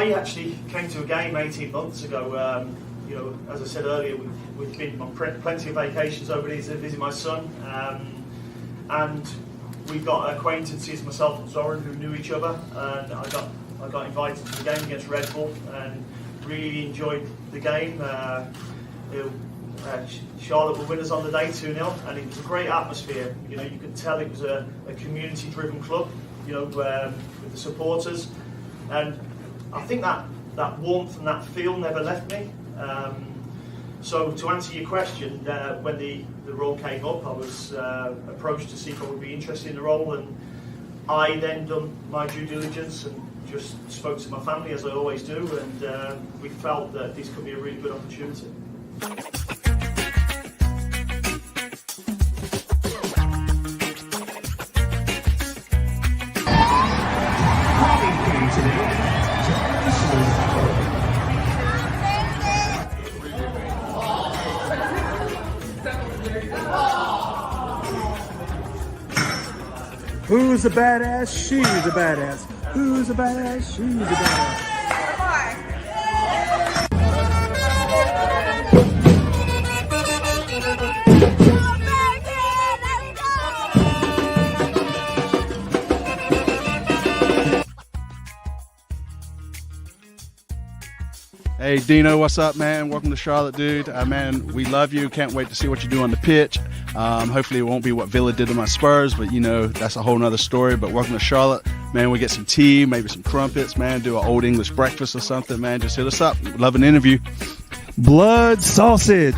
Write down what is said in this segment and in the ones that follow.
I actually came to a game 18 months ago. You know, as I said earlier, we've been on plenty of vacations over these to visit my son, and we got acquaintances, myself and Zoran, who knew each other, and I got invited to the game against Red Bull and really enjoyed the game. Charlotte were winners on the day 2-0, and it was a great atmosphere. You know, you could tell it was a community-driven club, you know, with the supporters, and I think that warmth and that feel never left me. So to answer your question, when the role came up, I was approached to see if I would be interested in the role, and I then done my due diligence and just spoke to my family, as I always do, and we felt that this could be a really good opportunity. Who's a badass? She's a badass. Who's a badass? She's a badass. Hey Dino, what's up, man? Welcome to Charlotte, dude. Man, we love you. Can't wait to see what you do on the pitch. Hopefully it won't be what Villa did to my Spurs, but you know, that's a whole nother story. But welcome to Charlotte. Man, we get some tea, maybe some crumpets, man, do an old English breakfast or something, man. Just hit us up. We'd love an interview. Blood sausage.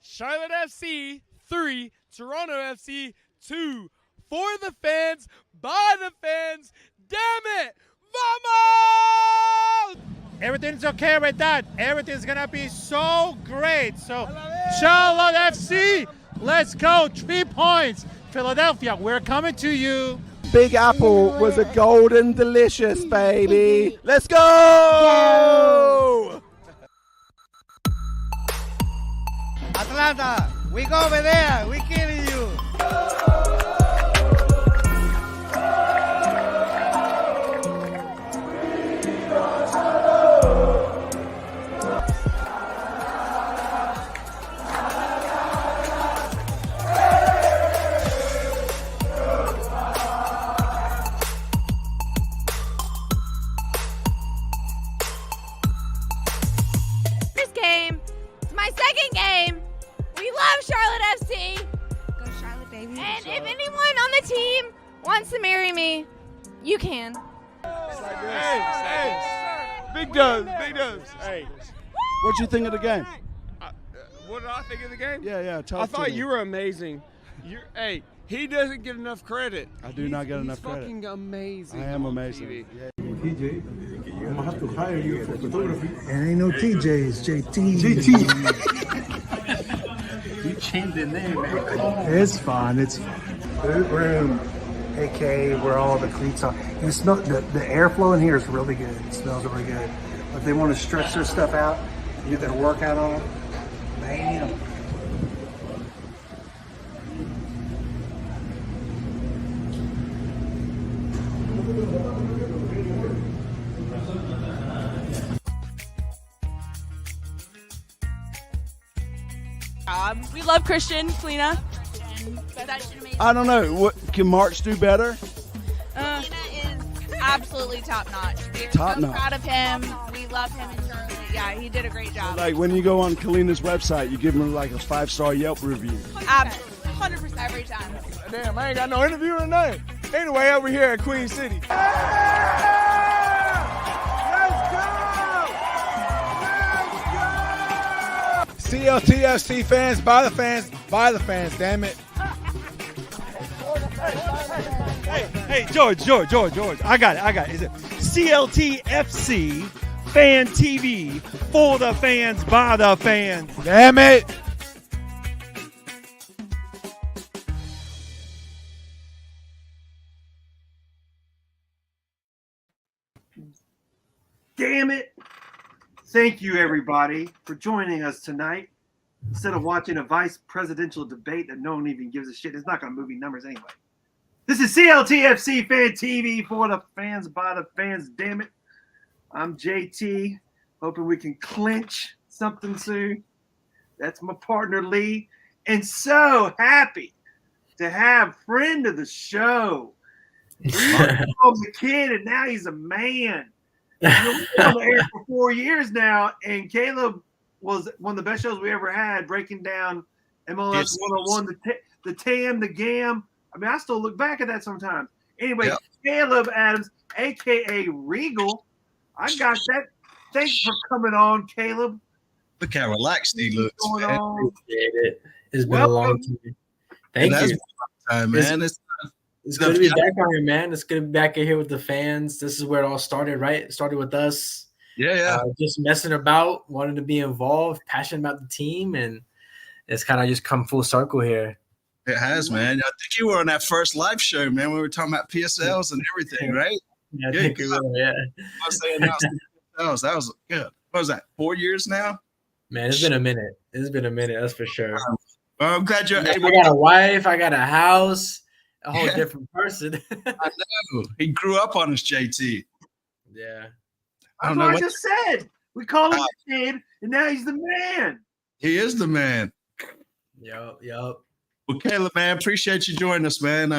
Charlotte FC 3, Toronto FC 2. For the fans, by the fans, damn it! Vamos! Everything's okay with that. Everything's gonna be so great. So, Charlotte FC, let's go. 3 points. Philadelphia, we're coming to you. Big Apple was a golden delicious, baby. Let's go! Atlanta, we go over there. We killing you. Wants to marry me, you can. Hey, big dubs. Hey, what'd you think of the game? What did I think of the game? Yeah, tell I us. thought you were amazing. Hey, he doesn't get enough credit. I do not get enough credit. He's fucking amazing. I am amazing. TJ, I'm gonna have to hire you for photography. And ain't no TJs, JT. You changed the name, man. It's fine. It's boot room, aka where all the cleats are. And it's not the airflow in here is really good. It smells really good. If they want to stretch their stuff out, get their workout on, bam. We love Christian, Selena. I don't know. What can March do better? Selena is absolutely top notch. We're Top so notch. proud of him. We love him in Charlotte. Yeah, he did a great job. Like when you go on Kalina's website, you give them like a 5-star Yelp review. Absolutely, 100% every time. Damn, I ain't got no interview or nothing. Anyway, over here at Queen City. CLTFC fans, by the fans, damn it. Hey, George. I got it. Is it CLTFC Fan TV for the fans, by the fans? Damn it. Damn it. Thank you, everybody, for joining us tonight. Instead of watching a vice presidential debate that no one even gives a shit, it's not going to move any numbers anyway. This is CLTFC Fan TV for the fans, by the fans, damn it. I'm JT, hoping we can clinch something soon. That's my partner, Lee. And so happy to have friend of the show. We called him a kid, and now he's a man. We've been on the air for 4 years now, and Caleb was one of the best shows we ever had, breaking down MLS 101, the TAM, the GAM. I mean, I still look back at that sometimes. Anyway, Caleb Adams, a.k.a. Regal. I got that. Thanks for coming on, Caleb. Look how relaxed he looks, What's man. going on? Appreciate it. It's been a long time. Thank you. Time, man. It's good to be back on here, man. It's good to be back in here with the fans. This is where it all started, right? It started with us. Yeah. Just messing about, wanting to be involved, passionate about the team, and it's kind of just come full circle here. It has, man. I think you were on that first live show, man. We were talking about PSLs and everything, right? Yeah, I think we were, yeah. I was saying PSLs. That was good. What was that, 4 years now? Man, it's been a minute. It's been a minute, that's for sure. Well, I'm glad you're able. I got a wife. I got a house. A whole different person. I know. He grew up on us, JT. Yeah. I don't know what I just said. We call him the kid, and now he's the man. He is the man. Yup. Well, Caleb, man, appreciate you joining us, man.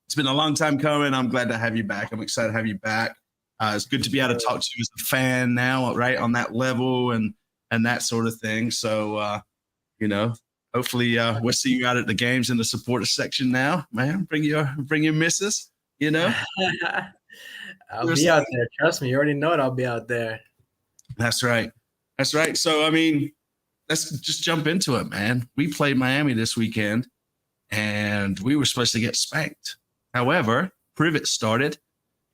It's been a long time coming. I'm glad to have you back. I'm excited to have you back. It's good to be able to talk to you as a fan now, right, on that level and that sort of thing. So, hopefully we'll see you out at the games in the supporter section now, man. Bring your missus, I'll be out there. Trust me. You already know it. I'll be out there. That's right. So, I mean, let's just jump into it, man. We played Miami this weekend, and we were supposed to get spanked. However, Privet started,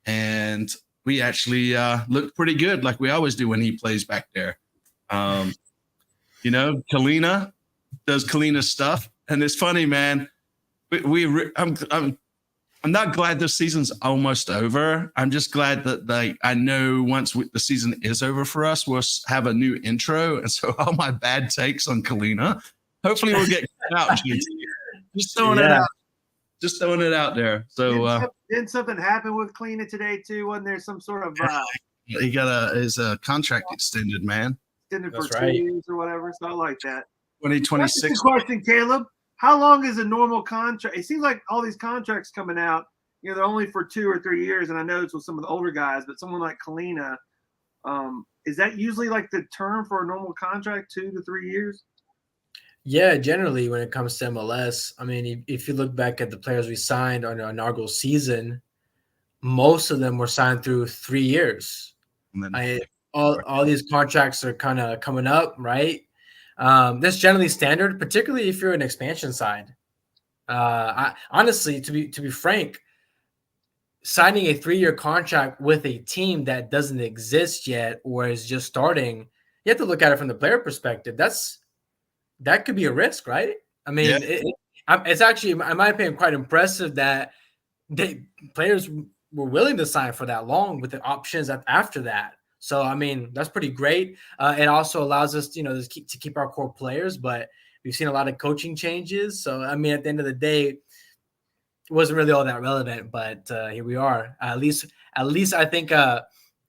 and we actually looked pretty good, like we always do when he plays back there. Kalina does Kalina stuff, and it's funny, man. I'm not glad this season's almost over. I'm just glad that I know once the season is over for us, we'll have a new intro. And so all my bad takes on Kalina, hopefully we'll get out. Just throwing it out. Just throwing it out there. So didn't something happen with Kalina today too? Wasn't there some sort of he got his contract extended, man. Extended for 2 years or whatever? It's not like that. 2026. That's a question, Caleb. How long is a normal contract? It seems like all these contracts coming out, they're only for 2 or 3 years. And I know it's with some of the older guys, but someone like Kalina, is that usually like the term for a normal contract, 2 to 3 years? Yeah, generally when it comes to MLS, I mean, if you look back at the players we signed on our inaugural season, most of them were signed through 3 years. All these contracts are kind of coming up, right? That's generally standard, particularly if you're an expansion side. Honestly, to be frank, signing a 3-year contract with a team that doesn't exist yet or is just starting, you have to look at it from the player perspective. That could be a risk, right? I mean, it's actually, in my opinion, quite impressive that players were willing to sign for that long with the options after that. So, I mean, that's pretty great. It also allows us, to keep our core players, but we've seen a lot of coaching changes. So, I mean, at the end of the day, it wasn't really all that relevant, but here we are. At least I think a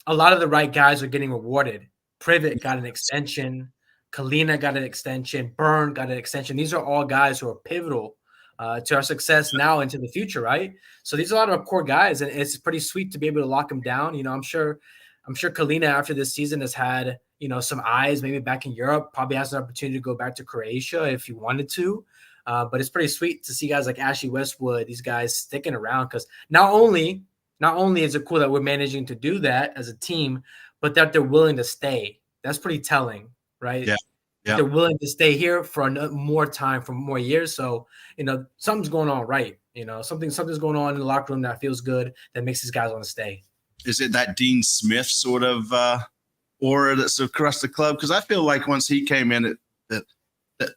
lot of the right guys are getting rewarded. Privet got an extension. Kalina got an extension. Byrne got an extension. These are all guys who are pivotal to our success now into the future, right? So these are a lot of our core guys, and it's pretty sweet to be able to lock them down. I'm sure Kalina after this season has had, some eyes maybe back in Europe, probably has an opportunity to go back to Croatia if he wanted to. But it's pretty sweet to see guys like Ashley Westwood, these guys sticking around, because not only is it cool that we're managing to do that as a team, but that they're willing to stay. That's pretty telling, right? Yeah. They're willing to stay here for more time, for more years. So, something's going on, right? Something's going on in the locker room that feels good, that makes these guys want to stay. Is it that Dean Smith sort of aura that's across the club? Because I feel like once he came in,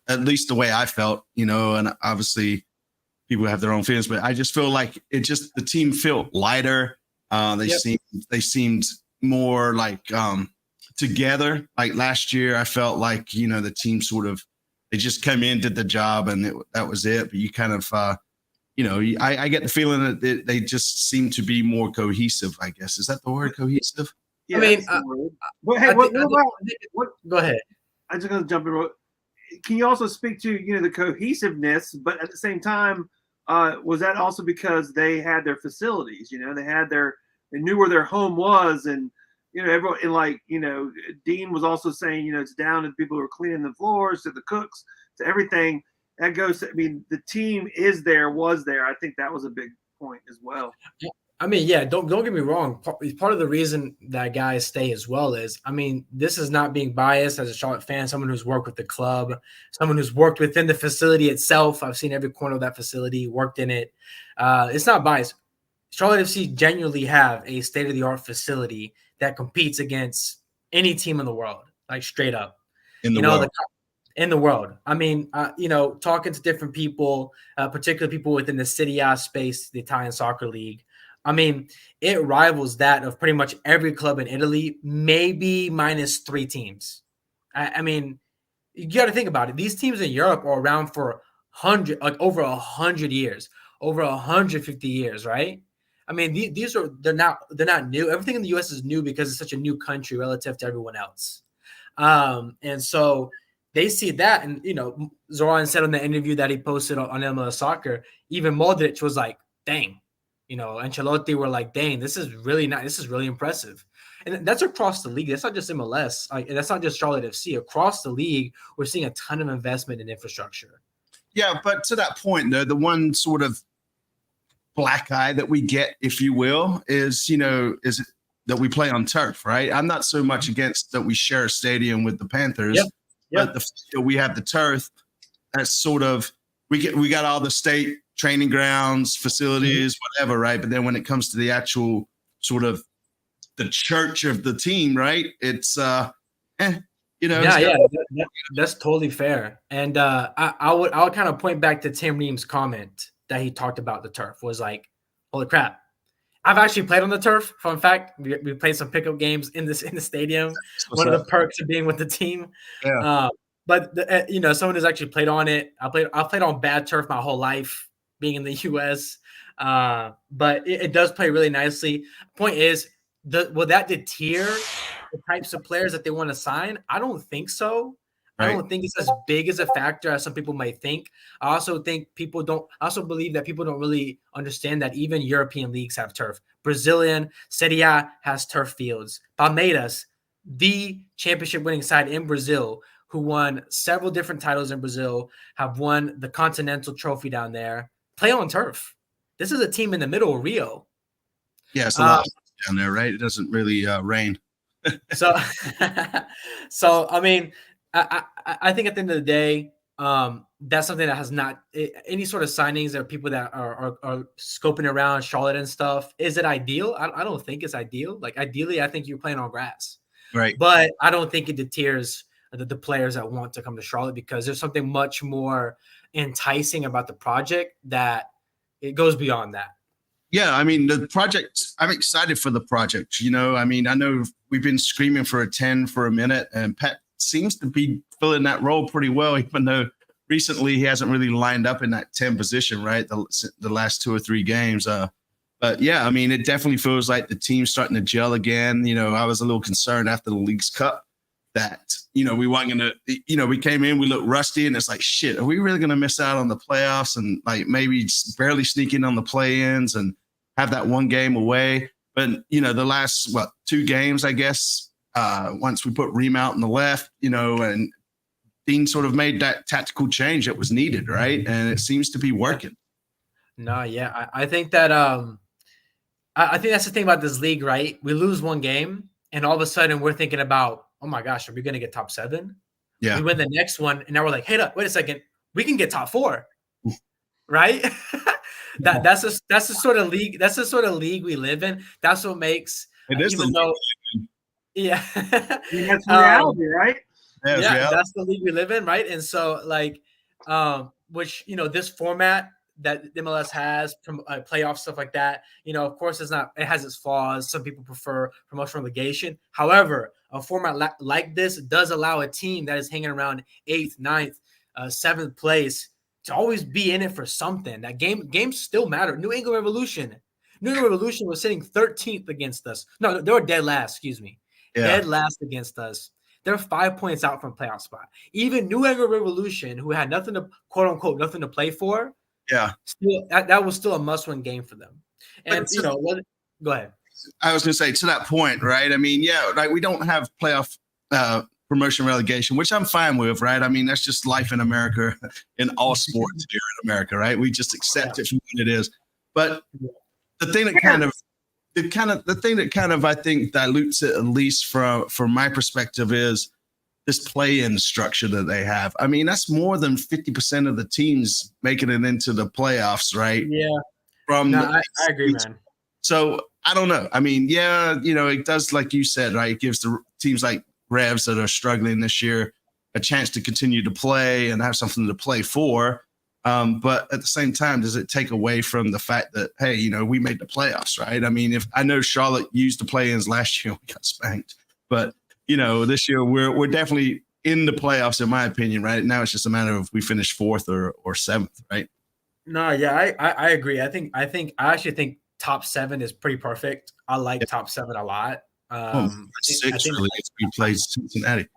at least the way I felt, and obviously people have their own feelings, but I just feel like the team felt lighter. They seemed more like together. Like last year, I felt like, the team they just came in, did the job, and that was it. But you kind of I get the feeling that they just seem to be more cohesive. I guess is that the word, cohesive? Yeah, I mean, well, hey, go ahead. I'm just gonna jump in. Can you also speak to the cohesiveness, but at the same time, was that also because they had their facilities? They knew where their home was, and everyone, and Dean was also saying, it's down to the people who are cleaning the floors, to the cooks, to everything. That goes. I mean, the team was there. I think that was a big point as well. I mean, yeah, don't get me wrong. Part of the reason that guys stay as well is, I mean, this is not being biased as a Charlotte fan, someone who's worked with the club, someone who's worked within the facility itself. I've seen every corner of that facility, worked in it. It's not biased. Charlotte FC genuinely have a state-of-the-art facility that competes against any team in the world, like straight up. In the world. In the world. I mean, talking to different people, particularly people within the Serie A space, the Italian Soccer League, I mean, it rivals that of pretty much every club in Italy, maybe minus 3 teams. I mean, you got to think about it. These teams in Europe are around for over 100 years, over 150 years, right? I mean, they're not new. Everything in the U.S. is new because it's such a new country relative to everyone else. And so they see that, and Zoran said on the interview that he posted on MLS Soccer, even Modric was like, "Dang." Ancelotti were like, dang, this is really nice. This is really impressive. And that's across the league. That's not just MLS. That's not just Charlotte FC. Across the league, we're seeing a ton of investment in infrastructure. Yeah, but to that point, though, the one sort of black eye that we get, if you will, is that we play on turf, right? I'm not so much against that we share a stadium with the Panthers, but the fact that we have the turf, that's sort of we got all the state training grounds, facilities, whatever, right? But then when it comes to the actual sort of the church of the team, right? It's that's totally fair. And I would kind of point back to Tim Ream's comment that he talked about the turf was like, holy crap. I've actually played on the turf. Fun fact, we played some pickup games in the stadium. One of the perks of being with the team. Yeah. But someone who's actually played on it. I played on bad turf my whole life, being in the U.S. But it does play really nicely. Point is, will that deter the types of players that they want to sign? I don't think so. Right. I don't think it's as big as a factor as some people might think. I also believe that people don't really understand that even European leagues have turf. Brazilian Serie A has turf fields. Palmeiras, the championship winning side in Brazil, who won several different titles in Brazil, have won the Continental Trophy down there, play on turf. This is a team in the middle of Rio. Yeah, it's a lot down there, right? It doesn't really rain. So I mean, I think at the end of the day, that's something that has not any sort of signings or people that are scoping around Charlotte and stuff. Is it ideal? I don't think it's ideal. Like ideally, I think you're playing on grass, right? But I don't think it deters the players that want to come to Charlotte because there's something much more enticing about the project that it goes beyond that. Yeah, I mean, the project, I'm excited for the project. I mean, I know we've been screaming for a 10 for a minute, and Pep seems to be filling that role pretty well, even though recently he hasn't really lined up in that 10 position, right? The last 2 or 3 games. But yeah, I mean, it definitely feels like the team's starting to gel again. I was a little concerned after the League's Cup that, we weren't going to, we came in, we looked rusty, and it's like, shit, are we really going to miss out on the playoffs and like maybe barely sneak in on the play-ins and have that one game away? But, the last, 2 games, I guess, once we put Ream out on the left, and Dean sort of made that tactical change that was needed, right? And it seems to be working. No, yeah. I think that I think that's the thing about this league, right? We lose one game, and all of a sudden we're thinking about, oh my gosh, are we going to get top 7? Yeah. We win the next one, and now we're like, hey, wait a second, we can get top 4, right? That's the sort of league. That's the sort of league we live in. That's what makes it is even though, yeah, that's reality, right? Yeah, that's the league we live in, right? And so, like, which this format that MLS has, playoff stuff like that. Of course, it has its flaws. Some people prefer promotion relegation. However, a format like this does allow a team that is hanging around 8th, 9th, 7th place to always be in it for something. That games still matter. New England Revolution was sitting 13th against us. No, they were dead last. Excuse me, dead last against us. They're 5 points out from playoff spot. Even New England Revolution, who had nothing to quote unquote nothing to play for, still that was still a must-win game for them. And go ahead. I was going to say, to that point, right? I mean, like we don't have playoff promotion relegation, which I'm fine with, right? I mean, that's just life in America, in all sports here in America, right? We just accept it for what it is. But the thing that kind of I think dilutes it, at least from my perspective, is this play-in structure that they have. I mean, that's more than 50% of the teams making it into the playoffs, right? Yeah. I agree, man. So I don't know. I mean, it does, like you said, right? It gives the teams like Revs that are struggling this year a chance to continue to play and have something to play for. But at the same time, does it take away from the fact that, hey, we made the playoffs, right? I mean, if I know Charlotte used the play-ins last year, we got spanked. But, this year we're definitely in the playoffs, in my opinion, right? Now it's just a matter of we finish 4th or 7th, right? No, yeah, I agree. I actually think top 7 is pretty perfect. I like top 7 a lot. I think we played Cincinnati.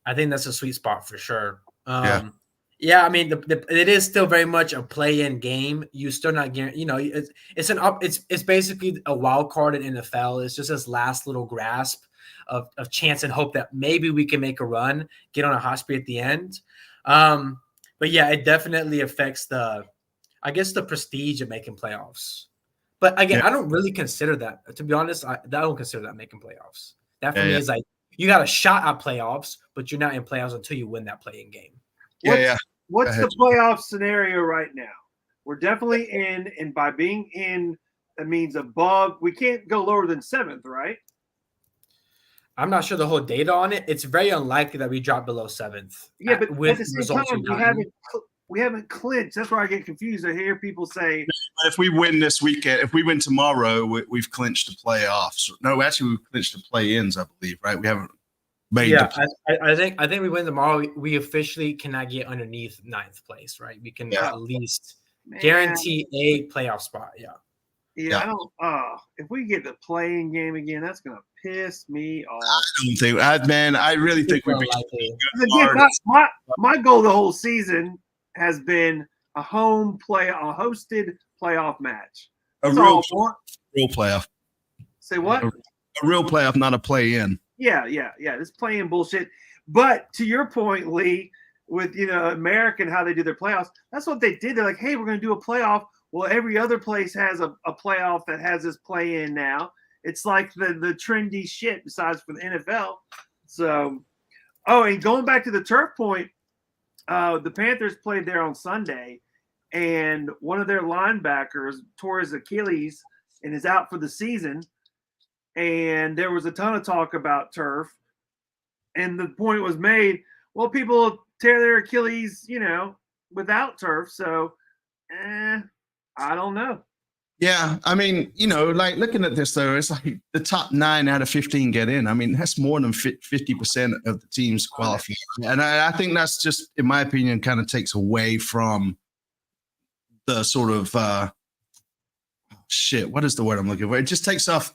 I think that's a sweet spot for sure. Yeah, I mean, it is still very much a play-in game. You still not guaranteed. It's basically a wild card in NFL. It's just this last little grasp of chance and hope that maybe we can make a run, get on a hot streak at the end. But yeah, it definitely affects the prestige of making playoffs. But again, I don't really consider that. To be honest, I don't consider that making playoffs. That for me is like you got a shot at playoffs, but you're not in playoffs until you win that play-in game. What's the playoff scenario right now? We're definitely in, and by being in, that means above. We can't go lower than 7th, right? I'm not sure the whole data on it. It's very unlikely that we drop below 7th. Yeah, but at the same time, we haven't clinched. That's where I get confused. I hear people say, if we win this weekend, if we win tomorrow, we've clinched the playoffs. No, actually, we've clinched the play-ins, I believe, right? We haven't made. Yeah, I think we win tomorrow. We officially cannot get underneath 9th place, right? We can at least guarantee a playoff spot. Yeah, I don't. If we get the playing game again, that's gonna piss me off. I really think we'd be. Again, my goal the whole season has been a hosted playoff match. A real playoff. Say what? A real playoff, not a play-in. Yeah. This playing bullshit. But to your point, Lee, with American how they do their playoffs, that's what they did. They're like, hey, we're going to do a playoff. Well, every other place has a playoff that has this play-in now. It's like the trendy shit besides for the NFL. So, and going back to the turf point, the Panthers played there on Sunday, and one of their linebackers tore his Achilles and is out for the season. And there was a ton of talk about turf. And the point was made, well, people tear their Achilles, without turf. So, I don't know. Yeah, I mean, like looking at this, though, it's like the top 9 out of 15 get in. I mean, that's more than 50% of the teams qualify. And I think that's just, in my opinion, kind of takes away from the sort of what is the word I'm looking for? It just takes off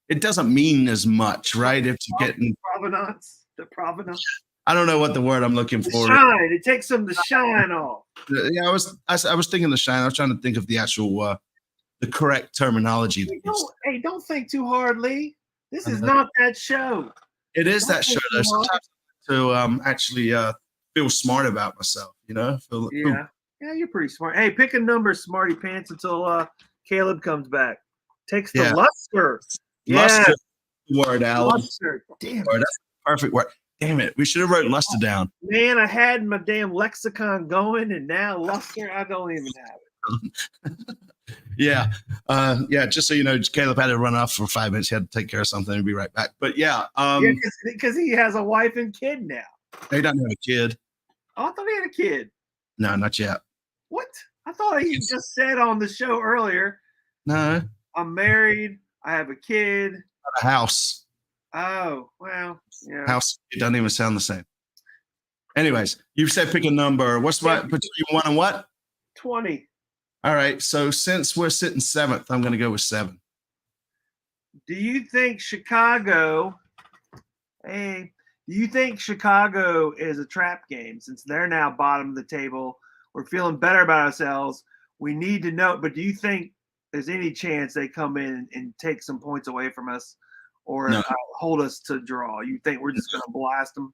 it doesn't mean as much, right? If you're getting the provenance. I don't know what the word I'm looking for. Shine. It takes some of the shine off. Yeah, I was thinking the shine. I was trying to think of the actual the correct terminology. Don't think too hard, Lee. This is not that show. It is that show, though. Sometimes to actually feel smart about myself, Yeah, you're pretty smart. Hey, pick a number, smarty pants, until Caleb comes back. Takes the luster. Luster word, Alan. Luster. Damn it. That's the perfect word. Damn it. We should have wrote luster down. Man, I had my damn lexicon going, and now luster, I don't even have it. Yeah. Just so you know, Caleb had to run off for 5 minutes. He had to take care of something and be right back. But because he has a wife and kid now. He doesn't have a kid. Oh, I thought he had a kid. No, not yet. What? I thought he just said on the show earlier. No. I'm married. I have a kid. A house. Oh, well, yeah. House. It doesn't even sound the same. Anyways, you said pick a number. What's what between 1 and what? 20. All right. So since we're sitting 7th, I'm going to go with 7. Do you think Chicago? Hey, do you think Chicago is a trap game since they're now bottom of the table? We're feeling better about ourselves. We need to know, but do you think there's any chance they come in and take some points away from us, or No. hold us to draw? You think we're just going to blast them?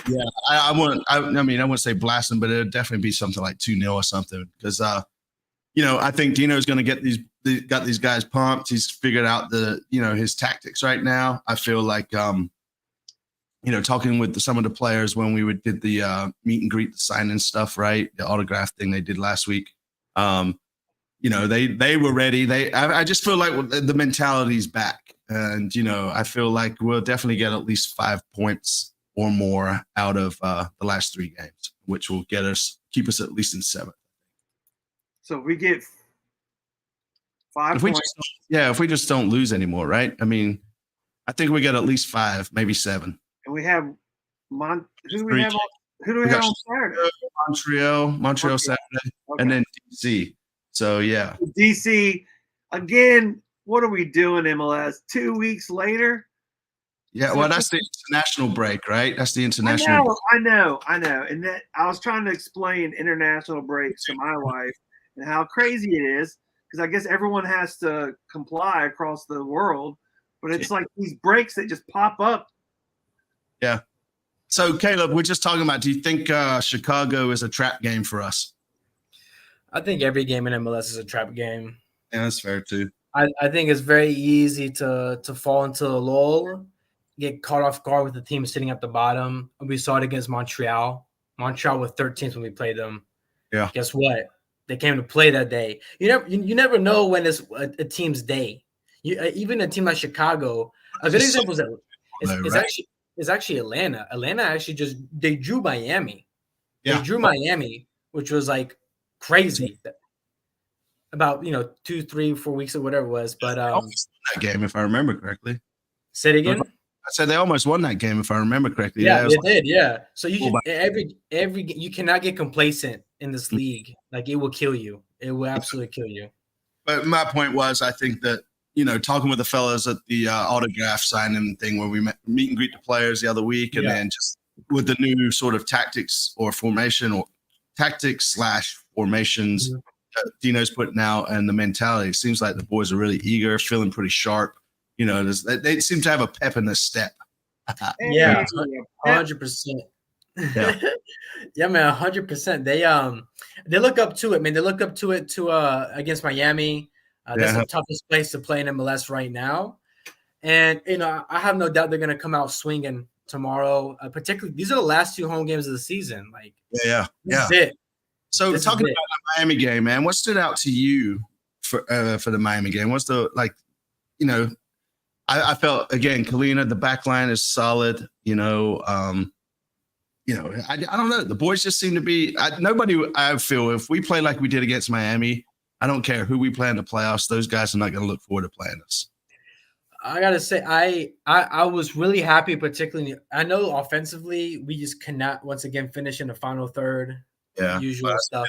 Yeah, I wouldn't say blast them, but it'd definitely be something like 2-0 or something. Because I think Dino's going to get these guys pumped. He's figured out his tactics right now. I feel like talking with some of the players when we did the meet and greet, the sign-in stuff, right? The autograph thing they did last week. They were ready. I just feel like the mentality's back, and I feel like we'll definitely get at least 5 points or more out of the last 3 games, which will keep us at least in 7th. So if we get 5 points, if we just don't lose anymore, right? I mean, I think we get at least 5, maybe 7. and we have who do we have on Saturday? Montreal Saturday, and then DC. So yeah, DC again. What are we doing, MLS? 2 weeks later. Yeah, well, that's the international break, right? That's the international. I know. And that I was trying to explain international breaks to my wife and how crazy it is, because I guess everyone has to comply across the world, but it's like these breaks that just pop up. Yeah. So, Caleb, we're just talking about, do you think Chicago is a trap game for us? I think every game in MLS is a trap game. Yeah, that's fair too. I think it's very easy to fall into a lull, get caught off guard with the team sitting at the bottom. We saw it against Montreal. Montreal with 13th when we played them. Yeah. Guess what? They came to play that day. You never know when it's a team's day. Even a team like Chicago. A good example is actually Atlanta. Atlanta actually they drew Miami. Yeah. They drew Miami, which was like crazy. About 2, 3, 4 weeks or whatever it was. But that game, if I remember correctly. Say it again. I said they almost won that game, if I remember correctly. Yeah, they did. Yeah. So you cannot get complacent in this league. Like, it will kill you. It will absolutely kill you. But my point was, I think that talking with the fellas at the autograph signing thing where we meet and greet the players the other week, and then just with the new sort of tactics or formation or tactics/formations that Dino's putting out, and the mentality, it seems like the boys are really eager, feeling pretty sharp. They seem to have a pep in their step. Yeah, 100%. Yeah. Yeah, man, 100%. They look up to it, man. They look up to it against Miami. That's the toughest place to play in MLS right now. And I have no doubt they're gonna come out swinging tomorrow. Particularly, these are the last 2 home games of the season. Like, yeah. That's it. So talking about the Miami game, man, what stood out to you for the Miami game? What's the I felt, again, Kalina, the back line is solid. I don't know. The boys just seem to be I feel if we play like we did against Miami, I don't care who we play in the playoffs, those guys are not going to look forward to playing us. I got to say, I was really happy, particularly. I know offensively, we just cannot, once again, finish in the final third. Yeah. Usual stuff.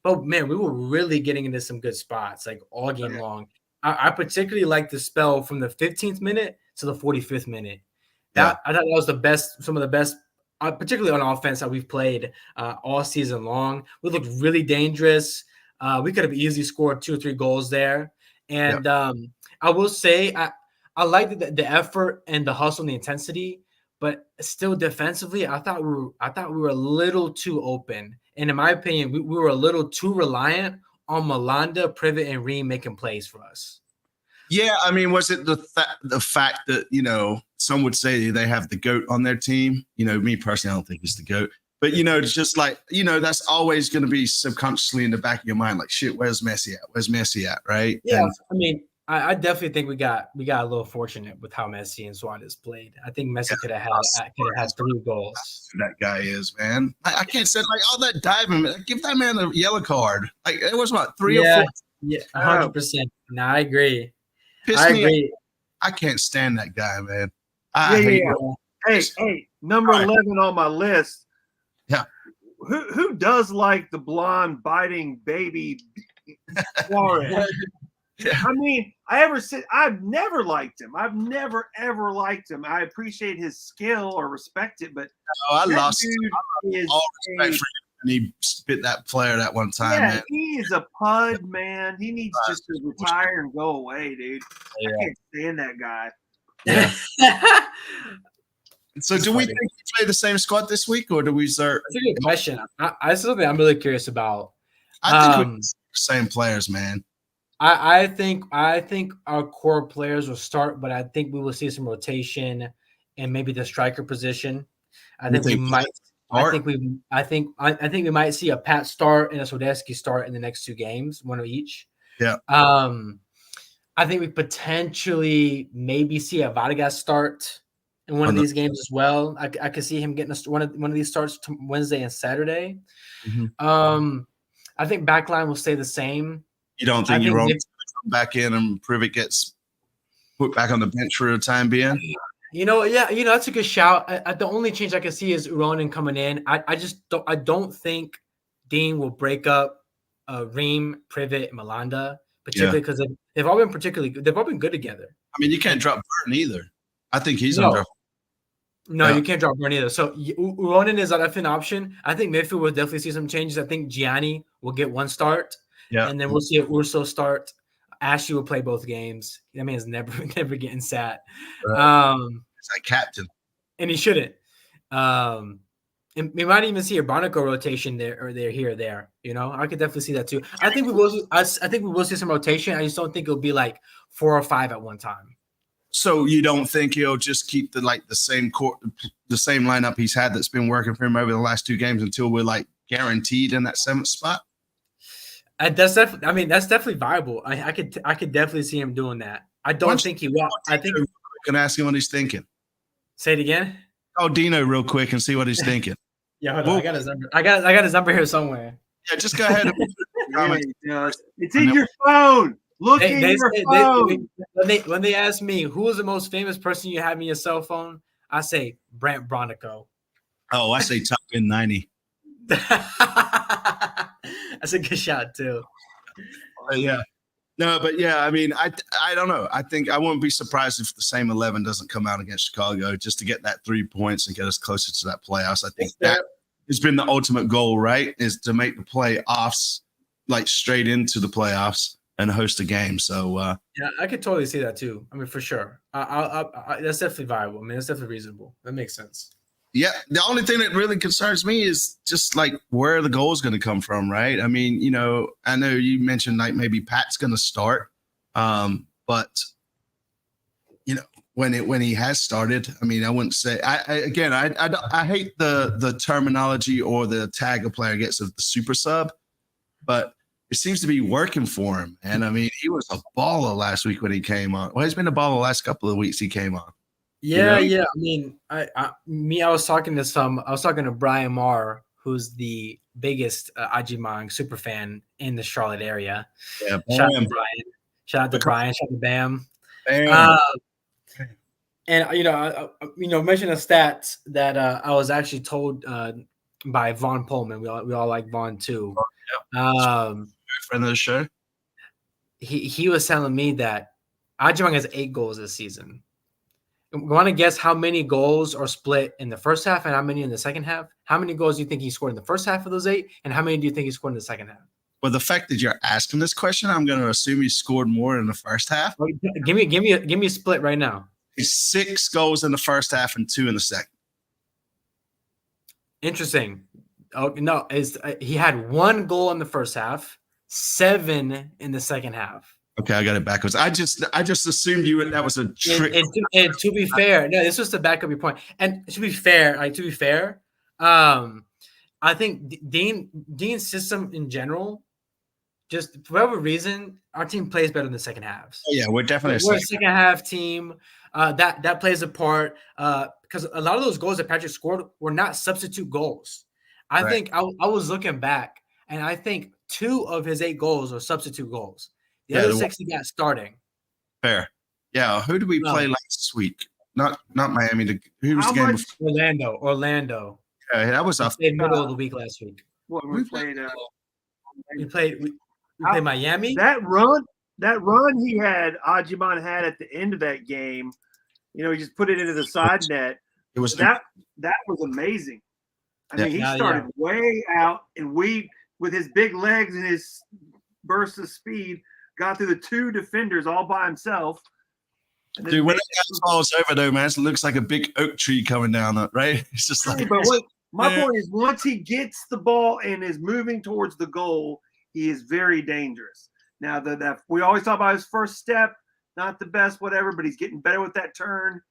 But, man, we were really getting into some good spots, like all game long. I particularly like the spell from the 15th minute to the 45th minute. I thought that was some of the best, particularly on offense, that we've played all season long. We looked really dangerous. We could have easily scored 2 or 3 goals there. And I will say I liked the effort and the hustle and the intensity, but still defensively, I thought we were a little too open. And in my opinion, we were a little too reliant on Malanda, Privet, and Ream making plays for us. Yeah, I mean, was it the fact that, some would say they have the GOAT on their team? Me personally, I don't think it's the GOAT. But, it's just like, that's always going to be subconsciously in the back of your mind, like, shit, where's Messi at? Where's Messi at, right? Yeah, I definitely think we got a little fortunate with how Messi and Suarez played. I think Messi could have had 3 goals. That guy is, man. I can't say, like, all that diving, give that man a yellow card. Like, it was what, 3 or 4? Yeah, 100%. No, I agree. I agree. I can't stand that guy, man. I hate him. Hey, number All right. 11 on my list. Yeah. Who does like the blonde biting baby Suarez? I mean, I've never liked him. I've never ever liked him. I appreciate his skill or respect it, but I that lost dude is all respect for him, and he spit that player that one time, yeah, man. he is a pud, man. He needs just to retire and go away, dude. Yeah. I can't stand that guy. Yeah. So, do we think we play the same squad this week, or do we start? That's a good question. I something I'm really curious about. I think we're the same players, man. I think our core players will start, but I think we will see some rotation and maybe the striker position. I think we might. I think we might see a Pat start and a Sodesky start in the next 2 games, one of each. Yeah. I think we potentially maybe see a Vargas start in one of these games as well. I could see him getting one of these starts Wednesday and Saturday. Mm-hmm. I think backline will stay the same. You don't think you're wrong to come back in and Privet gets put back on the bench for the time being? That's a good shout. The only change I can see is Uronen coming in. I don't think Dean will break up Reem, Privet, and Malanda, particularly because they've all been good together. I mean, you can't drop Burton either. I think he's under. No, you can't drop Burton either. So Uronen is definitely an option. I think midfield will definitely see some changes. I think Gianni will get 1 start. Yeah. And then we'll see if Urso start. Ashley will play both games. That man's never getting sat. It's like captain. And he shouldn't. And we might even see a Barnacle rotation there or here or there. I could definitely see that too. I think we will see some rotation. I just don't think it'll be like 4 or 5 at one time. So you don't think he'll just keep the same lineup he's had that's been working for him over the last 2 games until we're like guaranteed in that 7th spot? That's definitely viable. I could definitely see him doing that. I don't think he will. I think we can ask him what he's thinking. Say it again. Oh, Dino, real quick, and see what he's thinking. Yeah, hold on. I got his number. I got his number here somewhere. Yeah, just go ahead. It's in your phone. Look in your phone. When they ask me who is the most famous person you have in your cell phone, I say Brant Bronico. Oh, I say Top Gun 90. That's a good shot too. Yeah. No, but yeah, I mean, I don't know. I think I wouldn't be surprised if the same 11 doesn't come out against Chicago just to get that 3 points and get us closer to that playoffs. I think that has been the ultimate goal, right? Is to make the playoffs like straight into the playoffs and host a game. So yeah, I could totally see that too. I mean, for sure. That's definitely viable. I mean, that's definitely reasonable. That makes sense. Yeah, the only thing that really concerns me is just like where the goal is going to come from, right? I mean, I know you mentioned like maybe Pat's going to start, but when he has started, I mean, I wouldn't say. I hate the terminology or the tag a player gets of the super sub, but it seems to be working for him. And I mean, he was a baller last week when he came on. Well, he's been a baller the last couple of weeks he came on. Yeah. I mean, I was talking to Brian Marr, who's the biggest Ajimang super fan in the Charlotte area. Yeah, shout out to Brian. Shout out to Bam. Bam. And mention a stat that I was actually told by Vaughn Pullman. We all like Vaughn too. Friend of the show. He was telling me that Ajimang has 8 goals this season. Want to guess how many goals are split in the first half and how many in the second half? How many goals do you think he scored in the first half of those 8, and how many do you think he scored in the second half? Well, the fact that you're asking this question, I'm going to assume he scored more in the first half. Give me a split right now. He's 6 goals in the first half and 2 in the second. Interesting. Oh no, he had 1 goal in the first half, 7 in the second half. Okay, I got it backwards. I just assumed that was a trick. And to be fair, no, this was to back up your point. And to be fair, I think Dean's system in general, just for whatever reason, our team plays better in the second half. Oh, yeah, we're definitely a second half team. That plays a part because a lot of those goals that Patrick scored were not substitute goals. I think I was looking back, and I think 2 of his 8 goals are substitute goals. The other 6 he got starting. Fair. Yeah. Who did we play last week? not Miami. Who was How the game much- before? Orlando. That was We a played middle of the week last week. What we played? We played Miami. That run he had, Ajiman had at the end of that game. You know, he just put it into the side net. It was that was amazing. I mean, he started way out, and we, with his big legs and his burst of speed, got through the two defenders all by himself. Dude, when it falls over though, man, it looks like a big oak tree coming down. Right? It's just like. But my point is, once he gets the ball and is moving towards the goal, he is very dangerous. Now that we always talk about his first step, not the best, whatever, but he's getting better with that turn.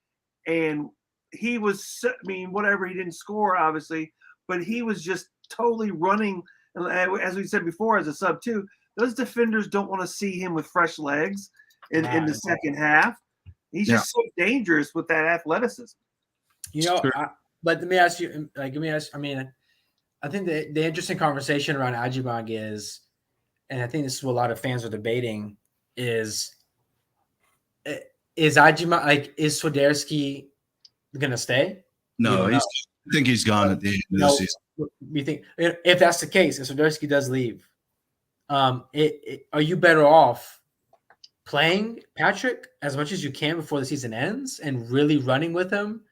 And he was, I mean, whatever, he didn't score obviously, but he was just totally running. As we said before, as a sub two, those defenders don't want to see him with fresh legs in the second half. He's just so dangerous with that athleticism. You know, but let me ask you, I mean, I think the interesting conversation around Ajibang is, and I think this is what a lot of fans are debating, is Ajibang, like, is Swiderski gonna stay? No, I think he's gone at the end of the season. You think, if that's the case, if Swiderski does leave, are you better off playing Patrick as much as you can before the season ends and really running with him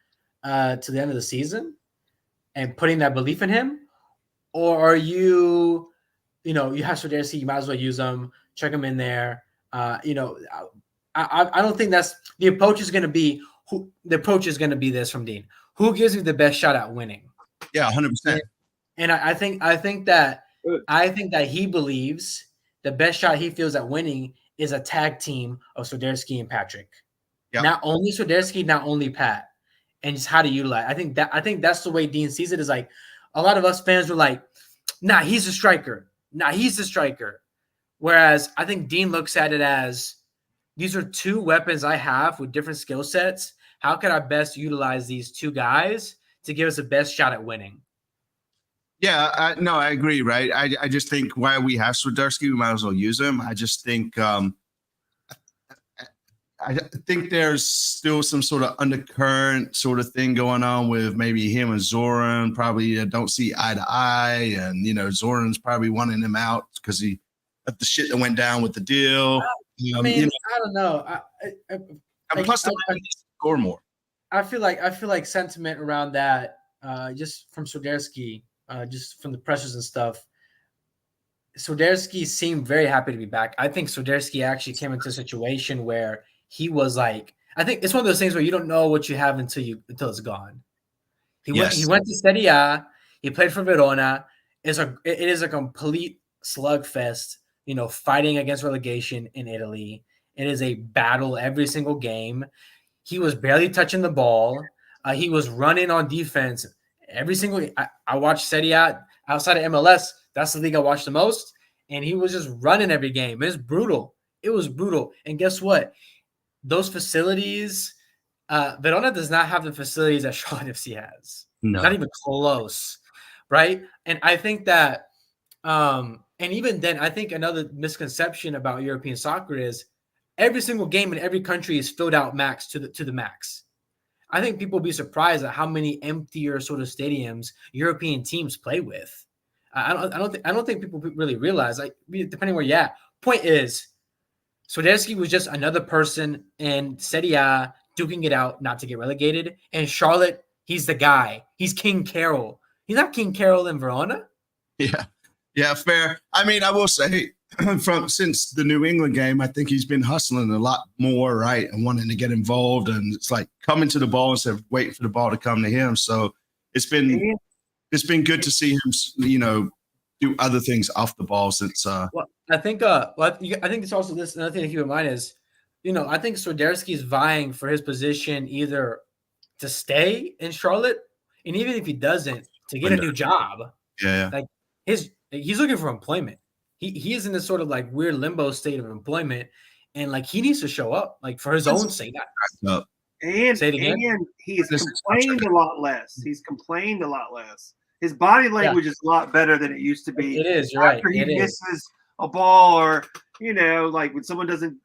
to the end of the season and putting that belief in him? Or are you have Swiderski, you might as well use him, check him in there. I don't think that's the approach is going to be. The approach is going to be this from Dean. Who gives me the best shot at winning? Yeah, 100%. And I think that he believes the best shot he feels at winning is a tag team of Swiderski and Patrick. Yeah. Not only Swiderski, not only Pat, and just how to utilize. I think that's the way Dean sees it. Is like a lot of us fans were like, "Nah, he's a striker. Nah, he's the striker." Whereas I think Dean looks at it as these are two weapons I have with different skill sets. How can I best utilize these two guys to give us the best shot at winning? Yeah, I agree, right? I just think while we have Swiderski, we might as well use him. I just think I think there's still some sort of undercurrent sort of thing going on with maybe him and Zoran probably don't see eye to eye. And, Zoran's probably wanting him out because of the shit that went down with the deal. I don't know. Plus, they need to score more. I feel like sentiment around that, just from Swiderski, just from the pressures and stuff. Swiderski seemed very happy to be back. I think Swiderski actually came into a situation where he was like, I think it's one of those things where you don't know what you have until it's gone. He went to Serie A. He played for Verona. It is a complete slugfest. Fighting against relegation in Italy. It is a battle every single game. He was barely touching the ball. He was running on defense every single. I watched Serie A outside of MLS. That's the league I watched the most, and he was just running every game. It's brutal. It was brutal. And guess what? Those facilities, Verona does not have the facilities that Charlotte FC has. No. Not even close, right? And I think that, and even then, I think another misconception about European soccer is every single game in every country is filled out max to the max. I think people will be surprised at how many emptier sort of stadiums European teams play with. I don't think people really realize, like, depending where you're at. Point is, Swiderski was just another person in Serie A duking it out not to get relegated. And Charlotte, he's the guy. He's King Carroll. He's not King Carroll in Verona. Yeah, fair. I mean, I will say, since the New England game, I think he's been hustling a lot more, right, and wanting to get involved. And it's like coming to the ball instead of waiting for the ball to come to him. So it's been good to see him, do other things off the ball since. Well, I think it's also this another thing to keep in mind is, I think Swiderski is vying for his position either to stay in Charlotte, and even if he doesn't, to get a new job. Yeah. Like he's looking for employment. He is in this sort of like weird limbo state of employment, and like he needs to show up, like for his own sake. And he's complained a lot less. His body language is a lot better than it used to be. It is. You're right. After he misses a ball, or like when someone doesn't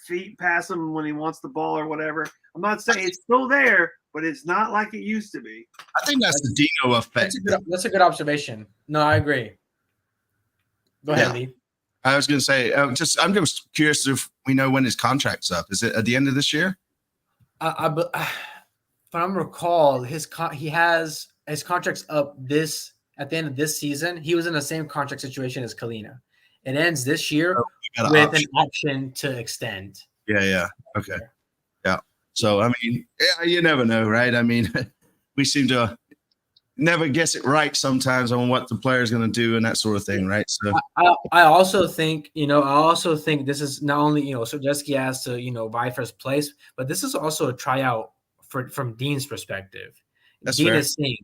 feet pass him when he wants the ball or whatever. I I'm not saying it's still there, but it's not like it used to be. I think that's the Dino effect. That's a good observation. No, I agree. Go ahead, Yeah. Lee. I was going to say, I'm just curious if we know when his contract's up. Is it at the end of this year? If I recall, his contract's up at the end of this season. He was in the same contract situation as Kalina. It ends this year with an option to extend. Yeah. Okay. Yeah. So, I mean, you never know, right? I mean, we seem to never guess it right sometimes on what the player's going to do and that sort of thing, right? So I also think this is not only, Sojeski has to, vie for his place, but this is also a tryout from Dean's perspective. That's Dean fair. is saying,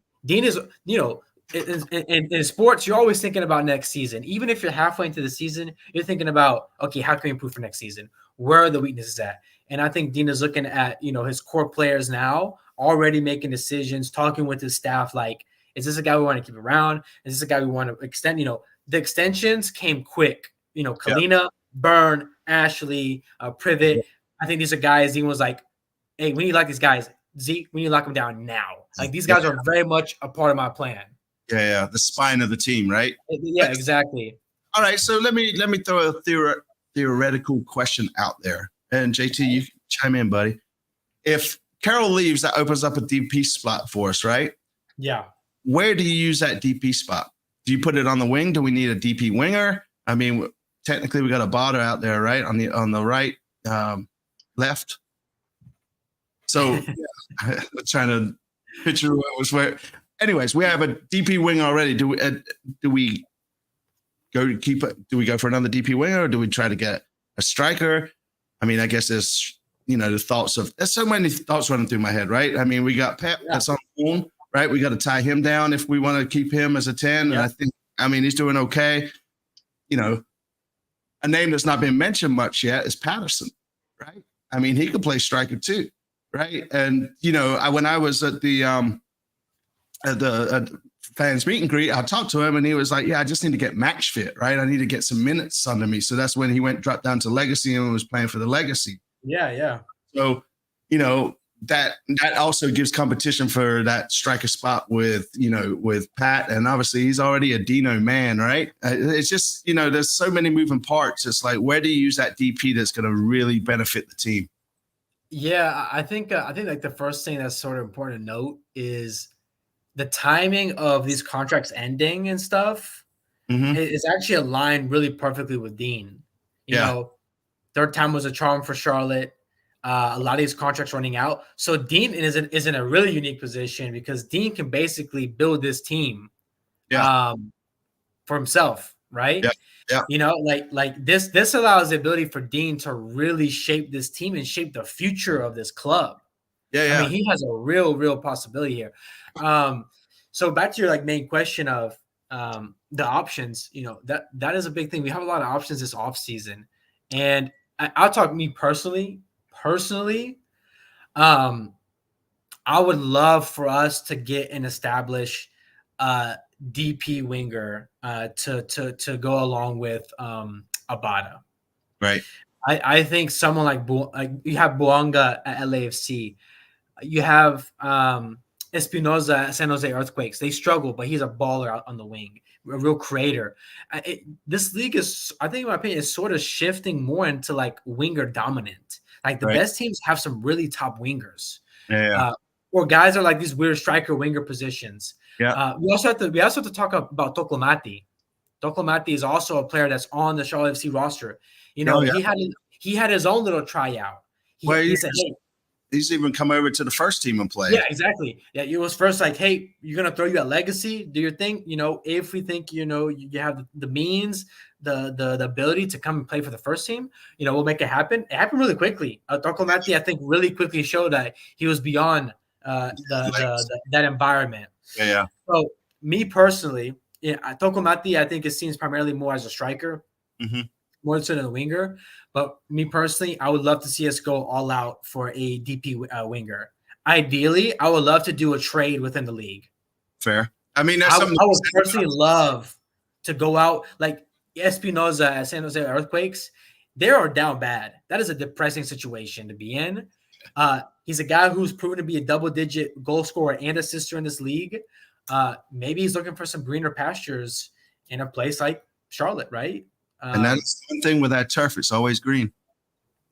in sports, you're always thinking about next season. Even if you're halfway into the season, you're thinking about, okay, how can we improve for next season? Where are the weaknesses at? And I think Dean is looking at, his core players now, already making decisions, talking with his staff, like, is this a guy we want to keep around? Is this a guy we want to extend? The extensions came quick. Kalina, Byrne, Ashley, Privet. I think these are guys. Dean was like, hey, we need to lock these guys. Zeke, we need to lock them down now. Like, these guys are very much a part of my plan. Yeah. The spine of the team, right? Yeah, exactly. All right. So let me throw a theoretical question out there. And JT, you can chime in, buddy. If Carroll leaves, that opens up a DP spot for us, right? Yeah. Where do you use that DP spot? Do you put it on the wing? Do we need a DP winger? I mean, technically we got a Botter out there, right? On the right, left. So trying to picture what was where. Anyways, we have a DP wing already. Do we go for another DP winger, or do we try to get a striker? I mean, I guess there's there's so many thoughts running through my head, right? I mean, we got Pep that's on the phone, right? We got to tie him down if we want to keep him as a 10. Yeah. And I mean, he's doing okay. A name that's not been mentioned much yet is Patterson, right? I mean, he could play striker too, right? And when I was at the fans meet and greet, I talked to him and he was like, yeah, I just need to get match fit, right? I need to get some minutes under me. So that's when he dropped down to Legacy and was playing for the Legacy. Yeah. So, that also gives competition for that striker spot with Pat, and obviously he's already a Dino man, right? It's just, there's so many moving parts. It's like, where do you use that DP that's going to really benefit the team? Yeah, I think like the first thing that's sort of important to note is the timing of these contracts ending and stuff is actually aligned really perfectly with Dean. You know, third time was a charm for Charlotte. A lot of these contracts running out. So Dean is in a really unique position because Dean can basically build this team for himself, right? Yeah. Like this allows the ability for Dean to really shape this team and shape the future of this club. I mean, he has a real possibility here. So back to your main question of the options, that is a big thing. We have a lot of options this offseason. And I'll talk me personally, I would love for us to get and establish DP winger to go along with Abada. Right. I think someone like you have Buanga at LAFC. You have Espinoza at San Jose Earthquakes. They struggle, but he's a baller out on the wing, a real creator. This league is, I think in my opinion, is sort of shifting more into winger dominant. Like the best teams have some really top wingers. Or guys are these weird striker winger positions. Yeah. We also have to talk about Toklomati. Toklomati is also a player that's on the Charlotte FC roster. He had his own little tryout. He said, hey, he's even come over to the first team and play. Yeah, exactly. Yeah, it was first hey, you're gonna throw you at Legacy, do your thing. If we think you have the means, the ability to come and play for the first team, we'll make it happen. It happened really quickly. Toklomati, I think, really quickly showed that he was beyond that environment. Yeah. So me personally, Toklomati, I think, is seen primarily more as a striker, more so than a winger. But me personally, I would love to see us go all out for a DP winger. Ideally, I would love to do a trade within the league. Fair. I mean, I would personally love to go out like Espinoza at San Jose Earthquakes. They are down bad. That is a depressing situation to be in. He's a guy who's proven to be a double-digit goal scorer and assister in this league. Maybe he's looking for some greener pastures in a place like Charlotte, right? And that's one thing with that turf; it's always green.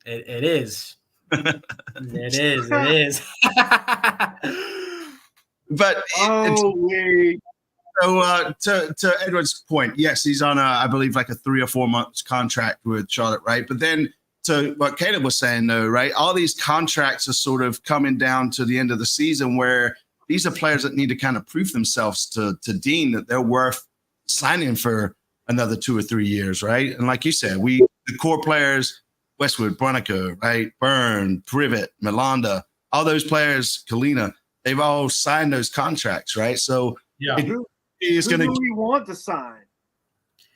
It is. It is. But to Edward's point, yes, he's on I believe like a 3 or 4 months contract with Charlotte, right? But then to what Caleb was saying, though, right? All these contracts are sort of coming down to the end of the season where these are players that need to kind of prove themselves to Dean that they're worth signing for another 2 or 3 years, right? And like you said, the core players, Westwood, Brunico, right? Byrne, Privet, Melanda, all those players, Kalina, they've all signed those contracts, right? So who do we want to sign?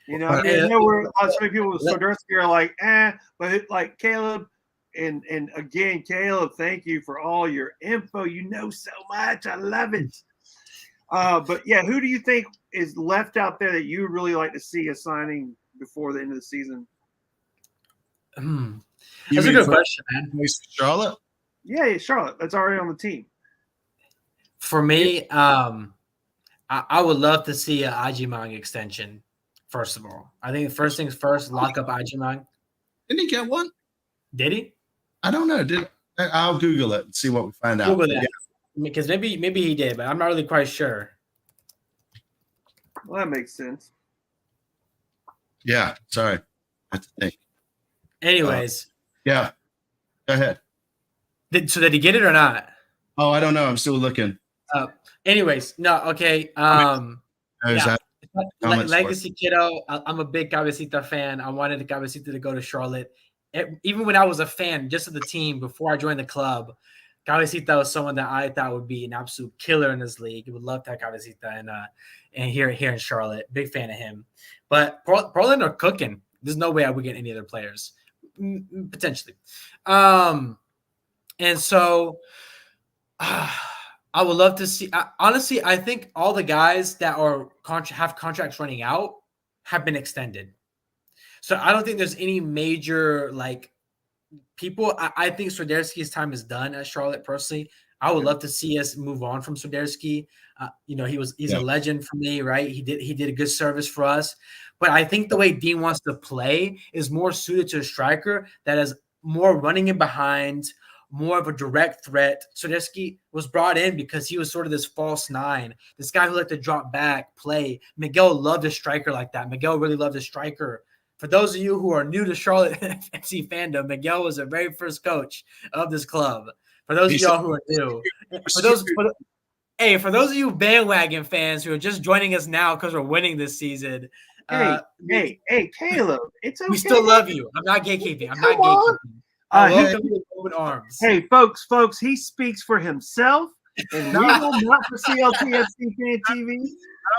You know, I know so many people with Swiderski are like, but like Caleb, and again, Caleb, thank you for all your info. You know so much. I love it. But yeah, who do you think is left out there that you would really like to see a signing before the end of the season? That's a good question, man. Charlotte? Yeah, Charlotte. That's already on the team. For me, I would love to see an Ajimang extension, first of all. I think first things first, lock up Ajimang. Didn't he get one? Did he? I don't know. I'll Google it and see what we find out. Google that. Yeah. Because maybe he did, but I'm not really quite sure. Well, that makes sense. Yeah, sorry. I have to think. Anyways. Yeah. Go ahead. Did he get it or not? Oh, I don't know. I'm still looking. Anyways, no, okay. Legacy Kiddo. I'm a big Cabecita fan. I wanted Cabecita to go to Charlotte. Even when I was a fan just of the team before I joined the club, Cabecita was someone that I thought would be an absolute killer in this league. I would love to have Cabecita and here in Charlotte. Big fan of him. But Portland are cooking. There's no way I would get any other players. Potentially. And so I would love to see. Honestly, I think all the guys that have contracts running out have been extended. So I don't think there's any major people. I think Swiderski's time is done at Charlotte. Personally, I would love to see us move on from Swiderski. He's a legend for me, right? He did a good service for us. But I think the way Dean wants to play is more suited to a striker that is more running in behind, more of a direct threat. Swiderski was brought in because he was sort of this false nine, this guy who liked to drop back, play. Miguel loved a striker like that. Miguel really loved a striker. For those of you who are new to Charlotte FC fandom, Miguel was the very first coach of this club. For those of y'all who are new, for those of you bandwagon fans who are just joining us now because we're winning this season, hey, Caleb, it's okay. We still love you. I'm not gatekeeping. I'm not gatekeeping. I welcome you with open arms. Hey, folks, he speaks for himself, and we will not for CLTFC Fan TV.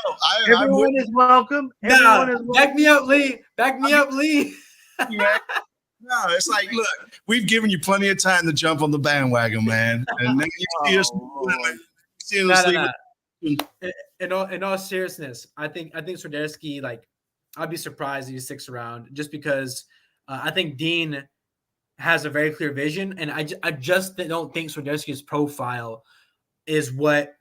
No, everyone is welcome. Everyone is welcome. Back me up, Lee. Back me up, Lee. Yeah. No, it's like, look, we've given you plenty of time to jump on the bandwagon, man. And then you see us. In all seriousness, I think Swiderski, I'd be surprised if he sticks around just because I think Dean has a very clear vision, and I just don't think Swiderski's profile is what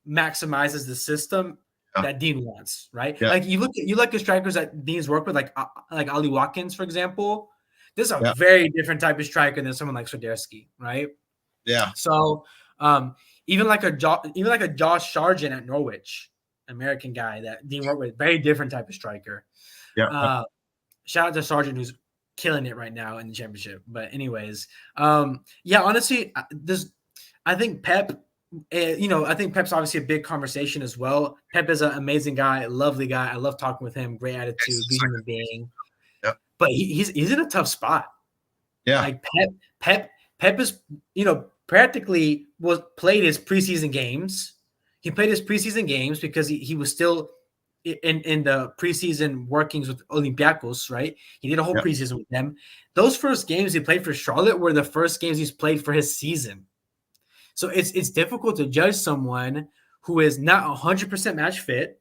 maximizes the system that Dean wants, right? Yeah. You look at the strikers that Dean's worked with, like Ali Watkins, for example. This is a very different type of striker than someone like Swiderski, right? Yeah. So even like a Josh Sargent at Norwich, American guy that Dean worked with, very different type of striker. Yeah. Shout out to Sargent, who's killing it right now in the championship. But anyways, honestly, I think Pep. I think Pep's obviously a big conversation as well. Pep is an amazing guy, lovely guy. I love talking with him. Great attitude, good human being. Yeah. But he's in a tough spot. Yeah. Pep is practically played his preseason games. He played his preseason games because he was still in the preseason workings with Olympiacos, right? He did a whole preseason with them. Those first games he played for Charlotte were the first games he's played for his season. So it's difficult to judge someone who is not 100% match fit,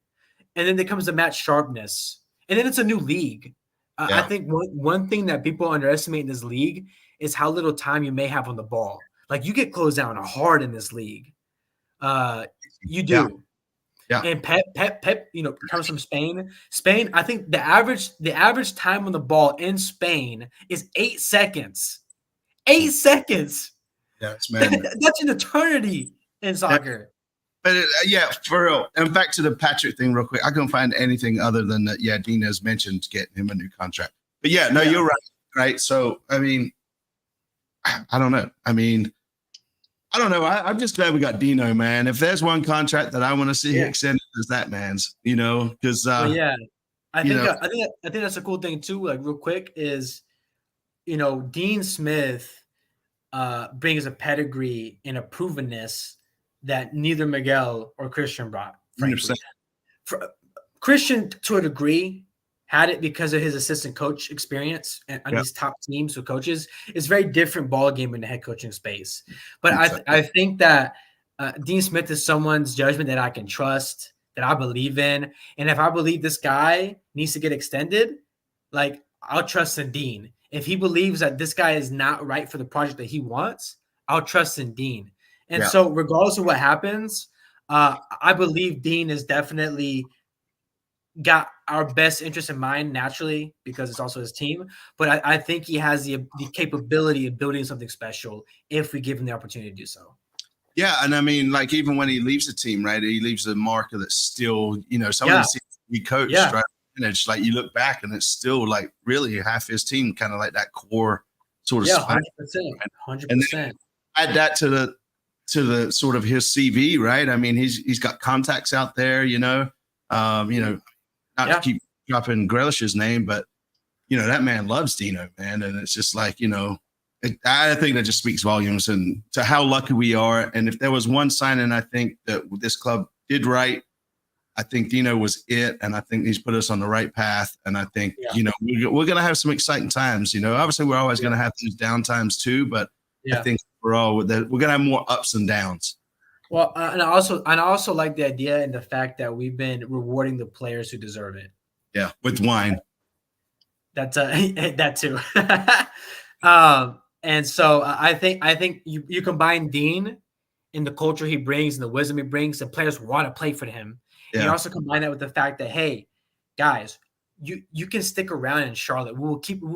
and then there comes the match sharpness, and then it's a new league. I think one thing that people underestimate in this league is how little time you may have on the ball. Like you get closed down hard in this league. You do. Yeah. And Pep, comes from Spain. Spain, I think the average time on the ball in Spain is 8 seconds. 8 seconds. Yes, man. That's an eternity in soccer. But for real. And back to the Patrick thing real quick. I couldn't find anything other than that. Yeah, Dino's mentioned getting him a new contract. But you're right. Right. So, I mean, I don't know. I don't know. I'm just glad we got Dino, man. If there's one contract that I want to see extended, is that man's. Because I think that's a cool thing too. Like real quick is, Dean Smith brings a pedigree and a provenness that neither Miguel or Christian brought. Frankly, Christian to a degree had it because of his assistant coach experience on these top teams with coaches. It's very different ball game in the head coaching space. But I think that Dean Smith is someone's judgment that I can trust, that I believe in. And if I believe this guy needs to get extended, like I'll trust in Dean. If he believes that this guy is not right for the project that he wants, I'll trust in Dean. And so regardless of what happens, I believe Dean is definitely got our best interest in mind naturally because it's also his team. But I think he has the capability of building something special if we give him the opportunity to do so. Yeah, and I mean, like even when he leaves the team, right? He leaves a marker that's still, some of these teams he coached, right? And it's like you look back and it's still like really half his team, kind of like that core sort of. Yeah, 100%. And then add that to the sort of his CV, right? I mean, he's got contacts out there, not to keep dropping Grealish's name, but that man loves Dino, man, and it's just like I think that just speaks volumes and to how lucky we are. And if there was one signing, I think that this club did right. I think Dino was it, and I think he's put us on the right path. And I think we're going to have some exciting times. Obviously we're always going to have these down times too, but I think we're going to have more ups and downs. Well, and I also like the idea and the fact that we've been rewarding the players who deserve it. Yeah, with wine. That's that too. And so I think you combine Dean and the culture he brings and the wisdom he brings, the players want to play for him. Yeah. And you also combine that with the fact that, hey, guys, you can stick around in Charlotte. We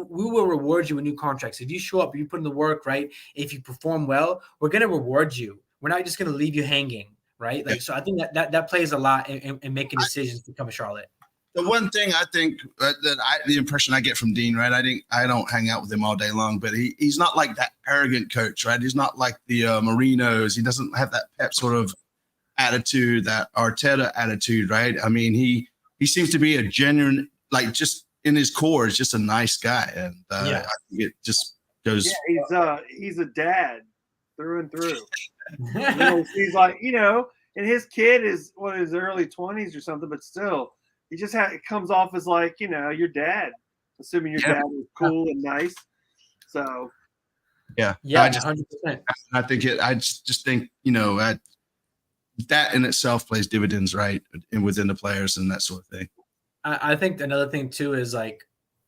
will reward you with new contracts. If you show up, you put in the work, right? If you perform well, we're going to reward you. We're not just going to leave you hanging, right? So I think that plays a lot in making decisions to come to Charlotte. The one thing I think the impression I get from Dean, right? I don't hang out with him all day long, but he's not like that arrogant coach, right? He's not like the Marinos. He doesn't have that Pep sort of attitude, that Arteta attitude, right? I mean, he seems to be a genuine, like just in his core, is just a nice guy, and I think it just goes. Yeah, he's a dad through and through. He's like, and his kid is his early 20s or something, but still. He just it comes off as like, your dad, assuming your dad is cool and nice. So, yeah, 100%. I think I just think, that in itself plays dividends, right, and within the players and that sort of thing. I think another thing too is like,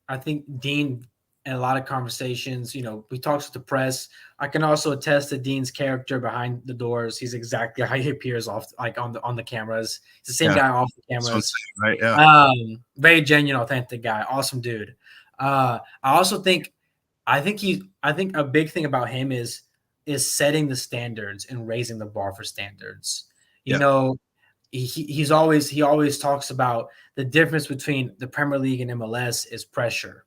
I think Dean in a lot of conversations, we talk to the press. I can also attest to Dean's character behind the doors. He's exactly how he appears on the cameras. He's the same guy off the cameras. Right. Yeah. Very genuine, authentic guy. Awesome dude. I think a big thing about him is setting the standards and raising the bar for standards. He always talks about the difference between the Premier League and MLS is pressure.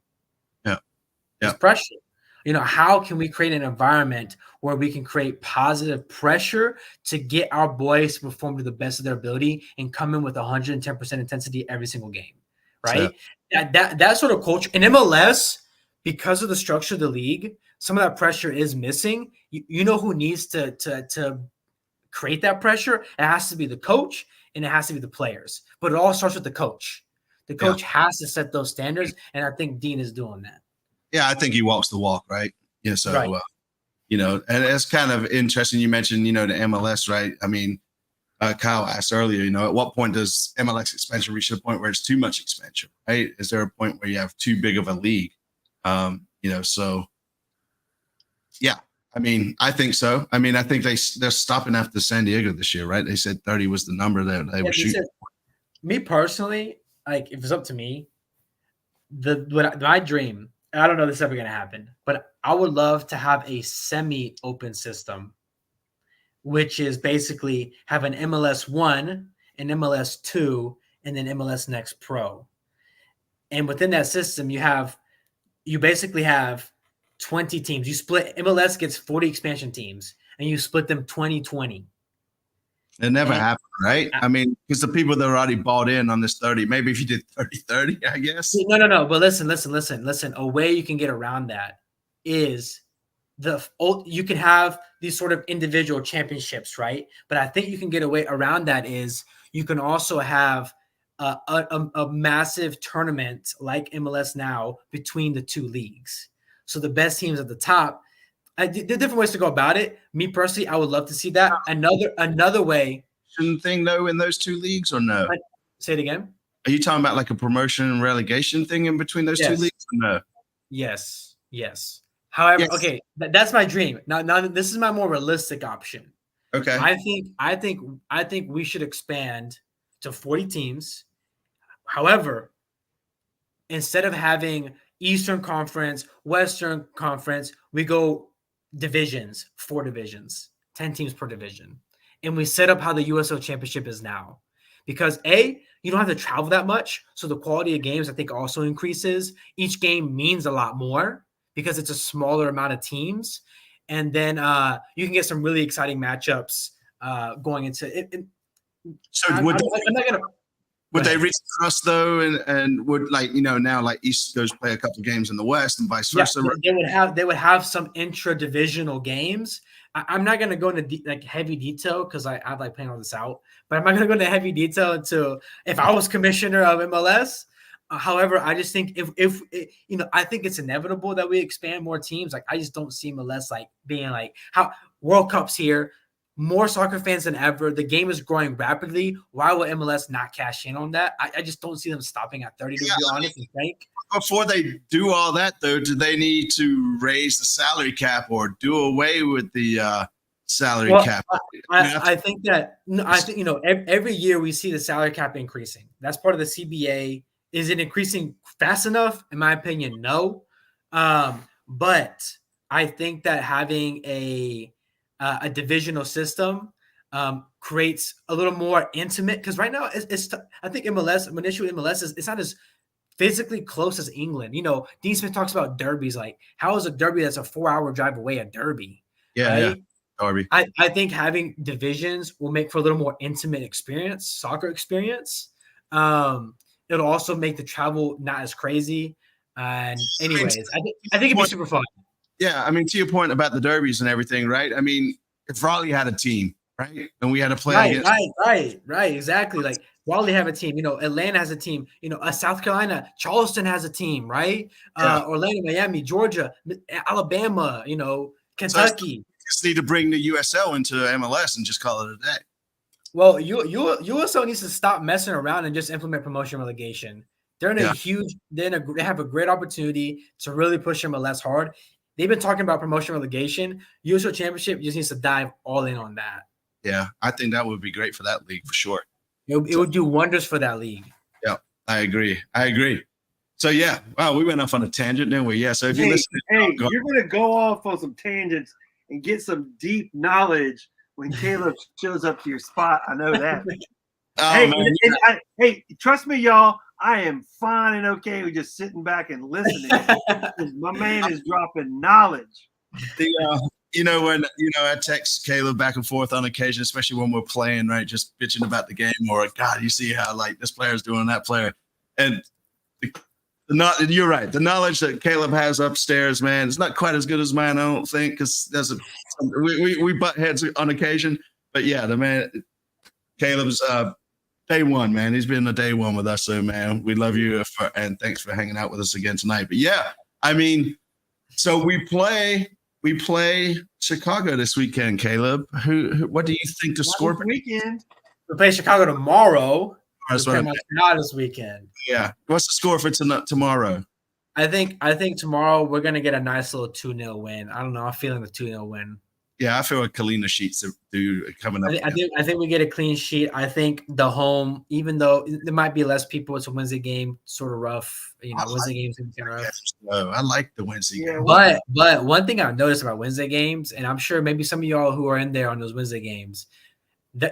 It's pressure. How can we create an environment where we can create positive pressure to get our boys to perform to the best of their ability and come in with 110% intensity every single game, right? That sort of culture in MLS, because of the structure of the league, some of that pressure is missing. You know who needs to create that pressure? It has to be the coach and it has to be the players. But it all starts with the coach. The coach has to set those standards, and I think Dean is doing that. Yeah, I think he walks the walk, right? Yeah, so, right. And it's kind of interesting. You mentioned, the MLS, right? I mean, Kyle asked earlier, at what point does MLS expansion reach a point where it's too much expansion, right? Is there a point where you have too big of a league? So, yeah, I mean, I think so. I mean, I think they're stopping after San Diego this year, right? They said 30 was the number that they were shooting. Me personally, like if it's up to me, my dream, I don't know if this is ever going to happen, but I would love to have a semi-open system, which is basically have an MLS 1, an MLS 2, and then MLS Next Pro. And within that system, you basically have 20 teams. You split, MLS gets 40 expansion teams, and you split them 20-20. It never happened, right? I mean, because the people that are already bought in on this 30, maybe if you did 30-30, I guess. No. But listen. A way you can get around that is you can have these sort of individual championships, right? But I think you can get away around that is you can also have a massive tournament like MLS now between the two leagues. So the best teams at the top. There are different ways to go about it. Me personally, I would love to see that. Another way. Thing though in those two leagues or no? Say it again. Are you talking about like a promotion and relegation thing in between those two leagues or no? Yes. However, okay, that's my dream. Now this is my more realistic option. Okay. I think we should expand to 40 teams. However, instead of having Eastern Conference, Western Conference, we go divisions, 4 divisions, 10 teams per division. And we set up how the USL Championship is now. Because you don't have to travel that much. So the quality of games, I think, also increases. Each game means a lot more because it's a smaller amount of teams. And then you can get some really exciting matchups going into it. So would they reach across though, and would now East goes play a couple of games in the West and vice versa? They would have some intra-divisional games. I'm not going to go into heavy detail because I like playing all this out, but I'm not going to go into heavy detail into if I was commissioner of MLS. However, I just think if I think it's inevitable that we expand more teams. Like I just don't see MLS being how World Cup's here. More soccer fans than ever. The game is growing rapidly. Why will MLS not cash in on that? I just don't see them stopping at 30, to be honest and frank. Before they do all that, though, do they need to raise the salary cap or do away with the salary cap? I think every year we see the salary cap increasing. That's part of the CBA. Is it increasing fast enough? In my opinion, no. But I think that having a divisional system creates a little more intimate because right now I think MLS, an issue with MLS is it's not as physically close as England. Dean Smith talks about derbies. Like, how is a derby that's a 4-hour drive away a derby? Yeah. Derby. I think having divisions will make for a little more intimate soccer experience. It'll also make the travel not as crazy. And anyways, I think it'd be super fun. Yeah, I mean, to your point about the derbies and everything, right? I mean, if Raleigh had a team, right, and we had to play against right, exactly. Like Raleigh have a team, Atlanta has a team, South Carolina, Charleston has a team, right? Orlando, Miami, Georgia, Alabama, Kentucky. So just need to bring the USL into MLS and just call it a day. Well, USL needs to stop messing around and just implement promotion relegation. They're in they have a great opportunity to really push MLS hard. They've been talking about promotion relegation. USL Championship just needs to dive all in on that. Yeah, I think that would be great for that league for sure. It would do wonders for that league. Yeah, I agree. So, yeah, wow, we went off on a tangent, didn't we? Yeah, so if you listen. You're going to go off on some tangents and get some deep knowledge when Caleb shows up to your spot. I know that. Hey, trust me, y'all. I am fine and okay with just sitting back and listening. My man is dropping knowledge. When I text Caleb back and forth on occasion, especially when we're playing, right, just bitching about the game or God, you see how this player's doing that player, and you're right. The knowledge that Caleb has upstairs, man, it's not quite as good as mine. I don't think because we butt heads on occasion, but yeah, the man Caleb's. Day one, man. He's been a day one with us, so man, we love you and thanks for hanging out with us again tonight. But yeah, I mean, so we play Chicago this weekend, Caleb. What do you think the score? Weekend. We play Chicago tomorrow. Not this weekend. Yeah. What's the score for tomorrow? I think tomorrow we're gonna get a nice little 2-0 win. I don't know. I'm feeling the 2-0 win. Yeah, I feel like Kalina Sheets do coming up. I think we get a clean sheet. I think the home, even though there might be less people, it's a Wednesday game, sort of rough. Wednesday games can be rough. I like the Wednesday game. But one thing I've noticed about Wednesday games, and I'm sure maybe some of y'all who are in there on those Wednesday games,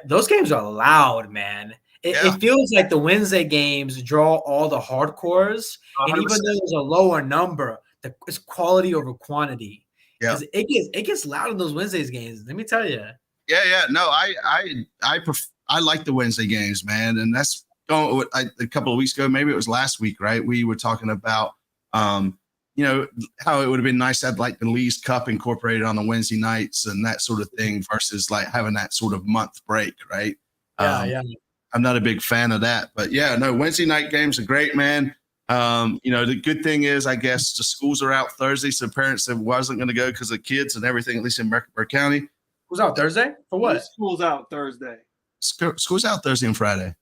those games are loud, man. It feels like the Wednesday games draw all the hardcores, 100%. And even though there's a lower number, it's quality over quantity. Yeah, it gets loud in those Wednesdays games. Let me tell you. Yeah. No, I like the Wednesday games, man, and that's a couple of weeks ago, maybe it was last week, right? We were talking about, how it would have been nice to have like the Lee's Cup incorporated on the Wednesday nights and that sort of thing versus like having that sort of month break, right? Yeah. I'm not a big fan of that, but yeah, no, Wednesday night games are great, man. The good thing is, I guess the schools are out Thursday, so parents that wasn't going to go because of kids and everything, at least in Mecklenburg County. School's out Thursday? For what? School's out Thursday. School's out Thursday and Friday.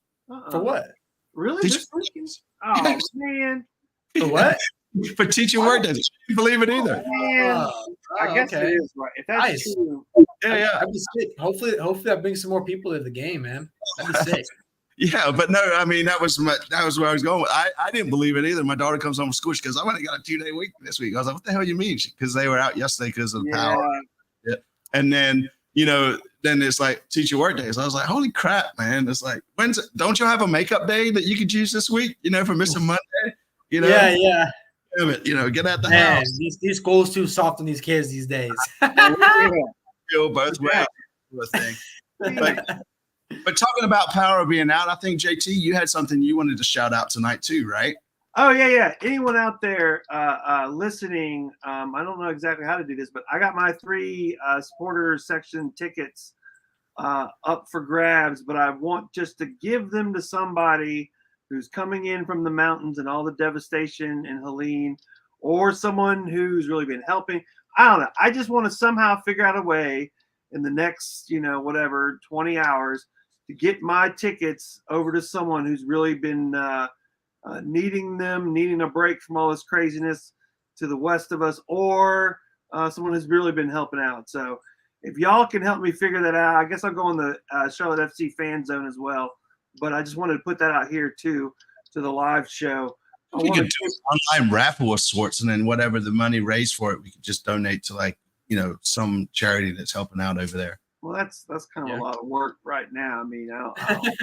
For what? Really? Oh, man. For what? For teaching work days. You believe it either. Man. I guess it is right. If that's nice. True. Yeah. I'd be sick. Hopefully that brings some more people to the game, man. That'd be sick. Yeah, but no, I mean that was where I was going. I didn't believe it either. My daughter comes home from school. She goes, "I went and got a 2-day week this week." I was like, "What the hell you mean?" Because they were out yesterday because of power. Yeah. And then then it's like teacher work days. I was like, "Holy crap, man!" It's like, don't you have a makeup day that you could use this week? For missing Monday. Yeah. Damn it, get out the man, house. These schools too soft on these kids these days. Feel both ways. But talking about power being out, I think, JT, you had something you wanted to shout out tonight too, right? Oh, yeah. Anyone out there listening, I don't know exactly how to do this, but I got my 3 supporters section tickets up for grabs, but I want just to give them to somebody who's coming in from the mountains and all the devastation in Helene, or someone who's really been helping. I don't know. I just want to somehow figure out a way in the next, 20 hours to get my tickets over to someone who's really been needing a break from all this craziness to the west of us, or someone who's really been helping out. So if y'all can help me figure that out, I guess I'll go on the Charlotte FC fan zone as well. But I just wanted to put that out here too, to the live show. We could do an online raffle of sorts, and then whatever the money raised for it, we could just donate to some charity that's helping out over there. Well, that's kind of a lot of work right now. I mean, I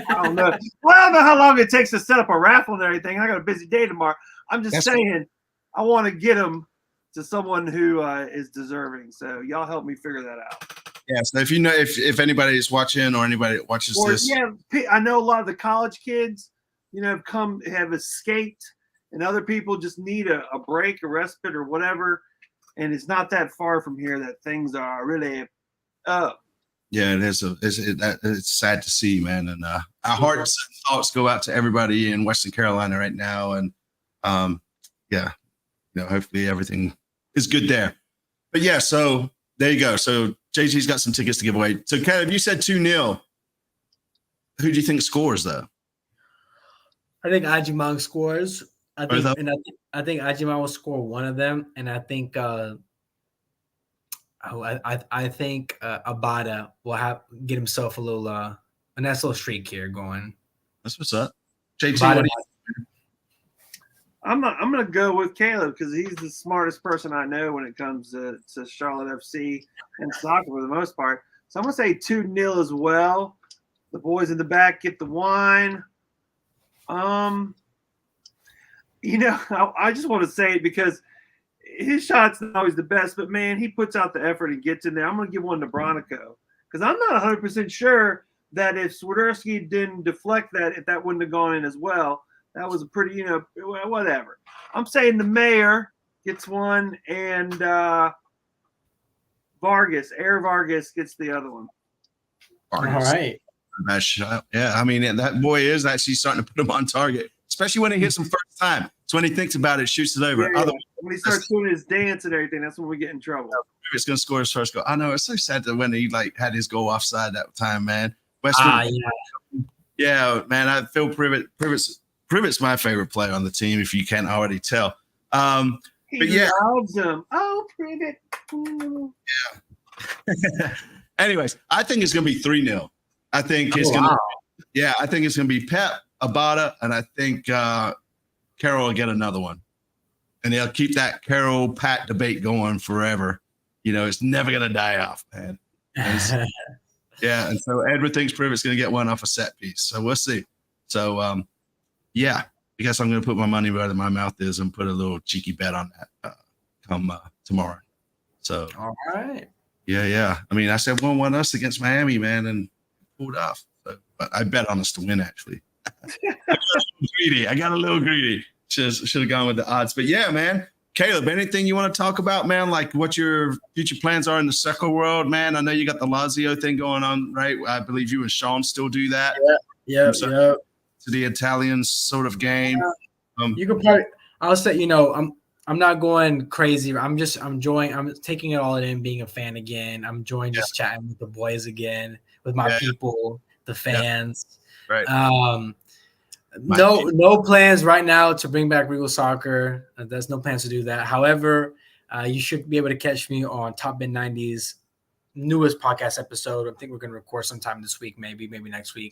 don't know. Well, I don't know how long it takes to set up a raffle and everything. I got a busy day tomorrow. I'm just saying, I want to get them to someone who is deserving. So y'all help me figure that out. Yeah. So if anybody is watching or anybody that watches this, yeah, I know a lot of the college kids, have escaped, and other people just need a break, a respite, or whatever. And it's not that far from here that things are really up. Yeah, it is. It's sad to see, man. And our hearts and thoughts go out to everybody in Western Carolina right now. And hopefully everything is good there. But yeah, so there you go. So JT's got some tickets to give away. So Caleb, you said 2-0. Who do you think scores though? I think Ajimang scores. I think Ajimang will score one of them, and I think I think Abada will get himself a nice little streak here going. That's what's up. JT, I'm gonna go with Caleb because he's the smartest person I know when it comes to Charlotte FC and soccer for the most part. So I'm gonna say 2-0 as well. The boys in the back get the wine. I just want to say it because his shot's not always the best, but man, he puts out the effort and gets in there. I'm going to give one to Bronico because I'm not 100% sure that if Swiderski didn't deflect that, if that wouldn't have gone in as well. That was a pretty, whatever. I'm saying the mayor gets one, and Vargas gets the other one. Vargas. All right. Yeah, I mean, that boy is actually starting to put him on target, especially when he hits him first time. It's when he thinks about it, shoots it over. Yeah. When he starts doing his dance and everything, that's when we get in trouble. It's going to score his first goal. I know, it's so sad that when he had his goal offside that time, man. Yeah, man, I feel Privet's my favorite player on the team, if you can't already tell. He yeah. loves them. Oh, Privet. Anyways, I think it's going to be 3-0. I think it's going to. Yeah, I think it's going to be Pep, Abada, and I think Carroll will get another one. And they'll keep that Carroll Pat debate going forever. You know, it's never going to die off, man. Yeah, and so Edward thinks Privet's going to get one off a set piece. So we'll see. So, yeah, I guess I'm going to put my money where my mouth is and put a little cheeky bet on that come tomorrow. So, all right. Yeah. I mean, I said 1-1 us against Miami, man, and pulled off. So, but I bet on us to win, actually. I got a little greedy. Should have gone with the odds. But, yeah, man. Caleb, anything you want to talk about, man? Like what your future plans are in the soccer world, man? I know you got the Lazio thing going on, right? I believe you and Sean still do that. Yeah. To the Italian sort of game. You could probably. I'll say, I'm not going crazy. I'm enjoying. I'm taking it all in, being a fan again. I'm enjoying just chatting with the boys again, with my people, the fans. Right. No plans right now to bring back Regal Soccer. There's no plans to do that. However, you should be able to catch me on Top Bin 90's newest podcast episode. I think we're going to record sometime this week, maybe next week.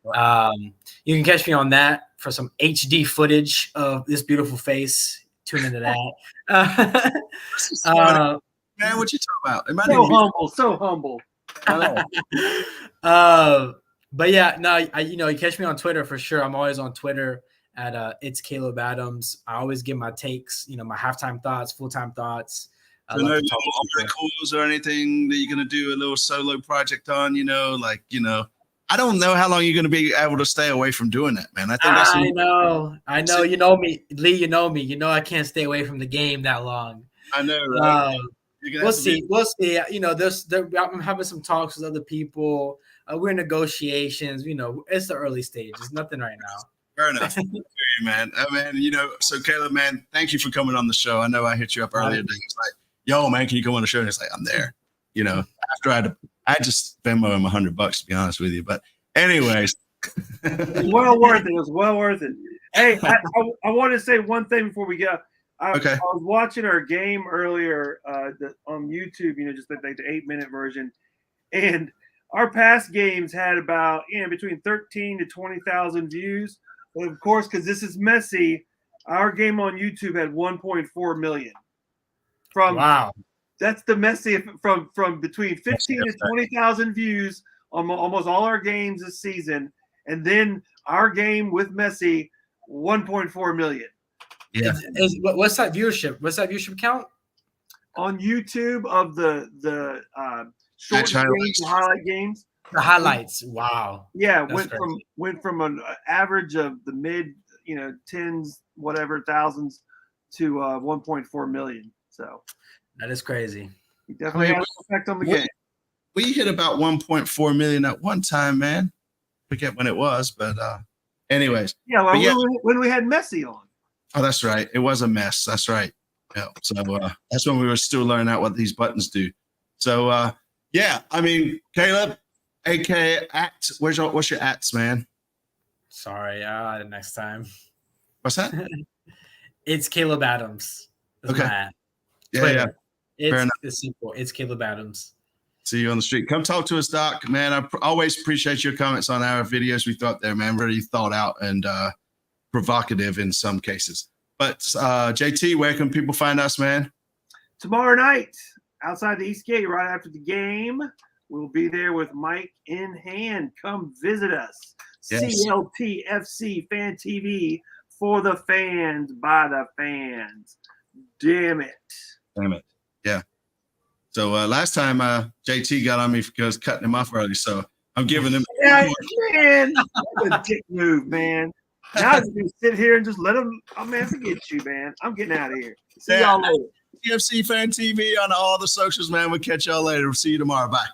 You can catch me on that for some HD footage of this beautiful face. Tune into that. Man, what you talking about? So humble. But yeah, no, you catch me on Twitter for sure. I'm always on Twitter at it's Caleb Adams. I always give my takes, my halftime thoughts, full-time thoughts. So no articles or anything that you're going to do a little solo project on, I don't know how long you're going to be able to stay away from doing that, man. I know. You know me, Lee, you know me. I can't stay away from the game that long. I know, right? We'll see. I'm having some talks with other people. We're in negotiations. It's the early stages. Nothing right now. Fair enough. Man. So Caleb, man, thank you for coming on the show. I know I hit you up earlier today. It's like, yo, man, can you come on the show? And it's like, I'm there. After I just Venmo him $100 to be honest with you. But anyways. It's well worth it. It was well worth it. Hey, I want to say one thing before we go. I was watching our game earlier on YouTube, just like the 8-minute version. And our past games had about between 13 to 20,000 views. But of course, because this is Messi, our game on YouTube had 1.4 million. Wow. That's the Messi from between 15 to 20,000 views on almost all our games this season. And then our game with Messi, 1.4 million. Yeah. What's that viewership? What's that viewership count? On YouTube of the short games, the highlight games. The highlights. Wow. Yeah, went from an average of the mid, tens, whatever thousands to 1.4 million. So that is crazy. He definitely has an effect on the game. We hit about 1.4 million at one time, man. Forget when it was, but anyways. Yeah, when we had Messi on. Oh, that's right. It was a mess. That's right. Yeah. So that's when we were still learning out what these buttons do. So yeah, I mean, Caleb, aka Act. What's your acts, man? Sorry, next time. What's that? It's Caleb Adams. That's okay. Yeah. It's simple. It's Caleb Adams. See you on the street. Come talk to us, Doc. Man, I always appreciate your comments on our videos we throw up there, man. Really thought out and provocative in some cases. But JT, where can people find us, man? Tomorrow night, outside the East Gate, right after the game, we'll be there with mic in hand. Come visit us. Yes. CLTFC Fan TV for the fans, by the fans. Damn it. Yeah. So last time JT got on me because cutting him off early, so I'm giving him. Yeah, man, that's a dick move, man. Now I just sit here and just let him. Oh man, forget you, man. I'm getting out of here. See y'all later. TFC Fan TV on all the socials, man. We'll catch y'all later. We'll see you tomorrow. Bye.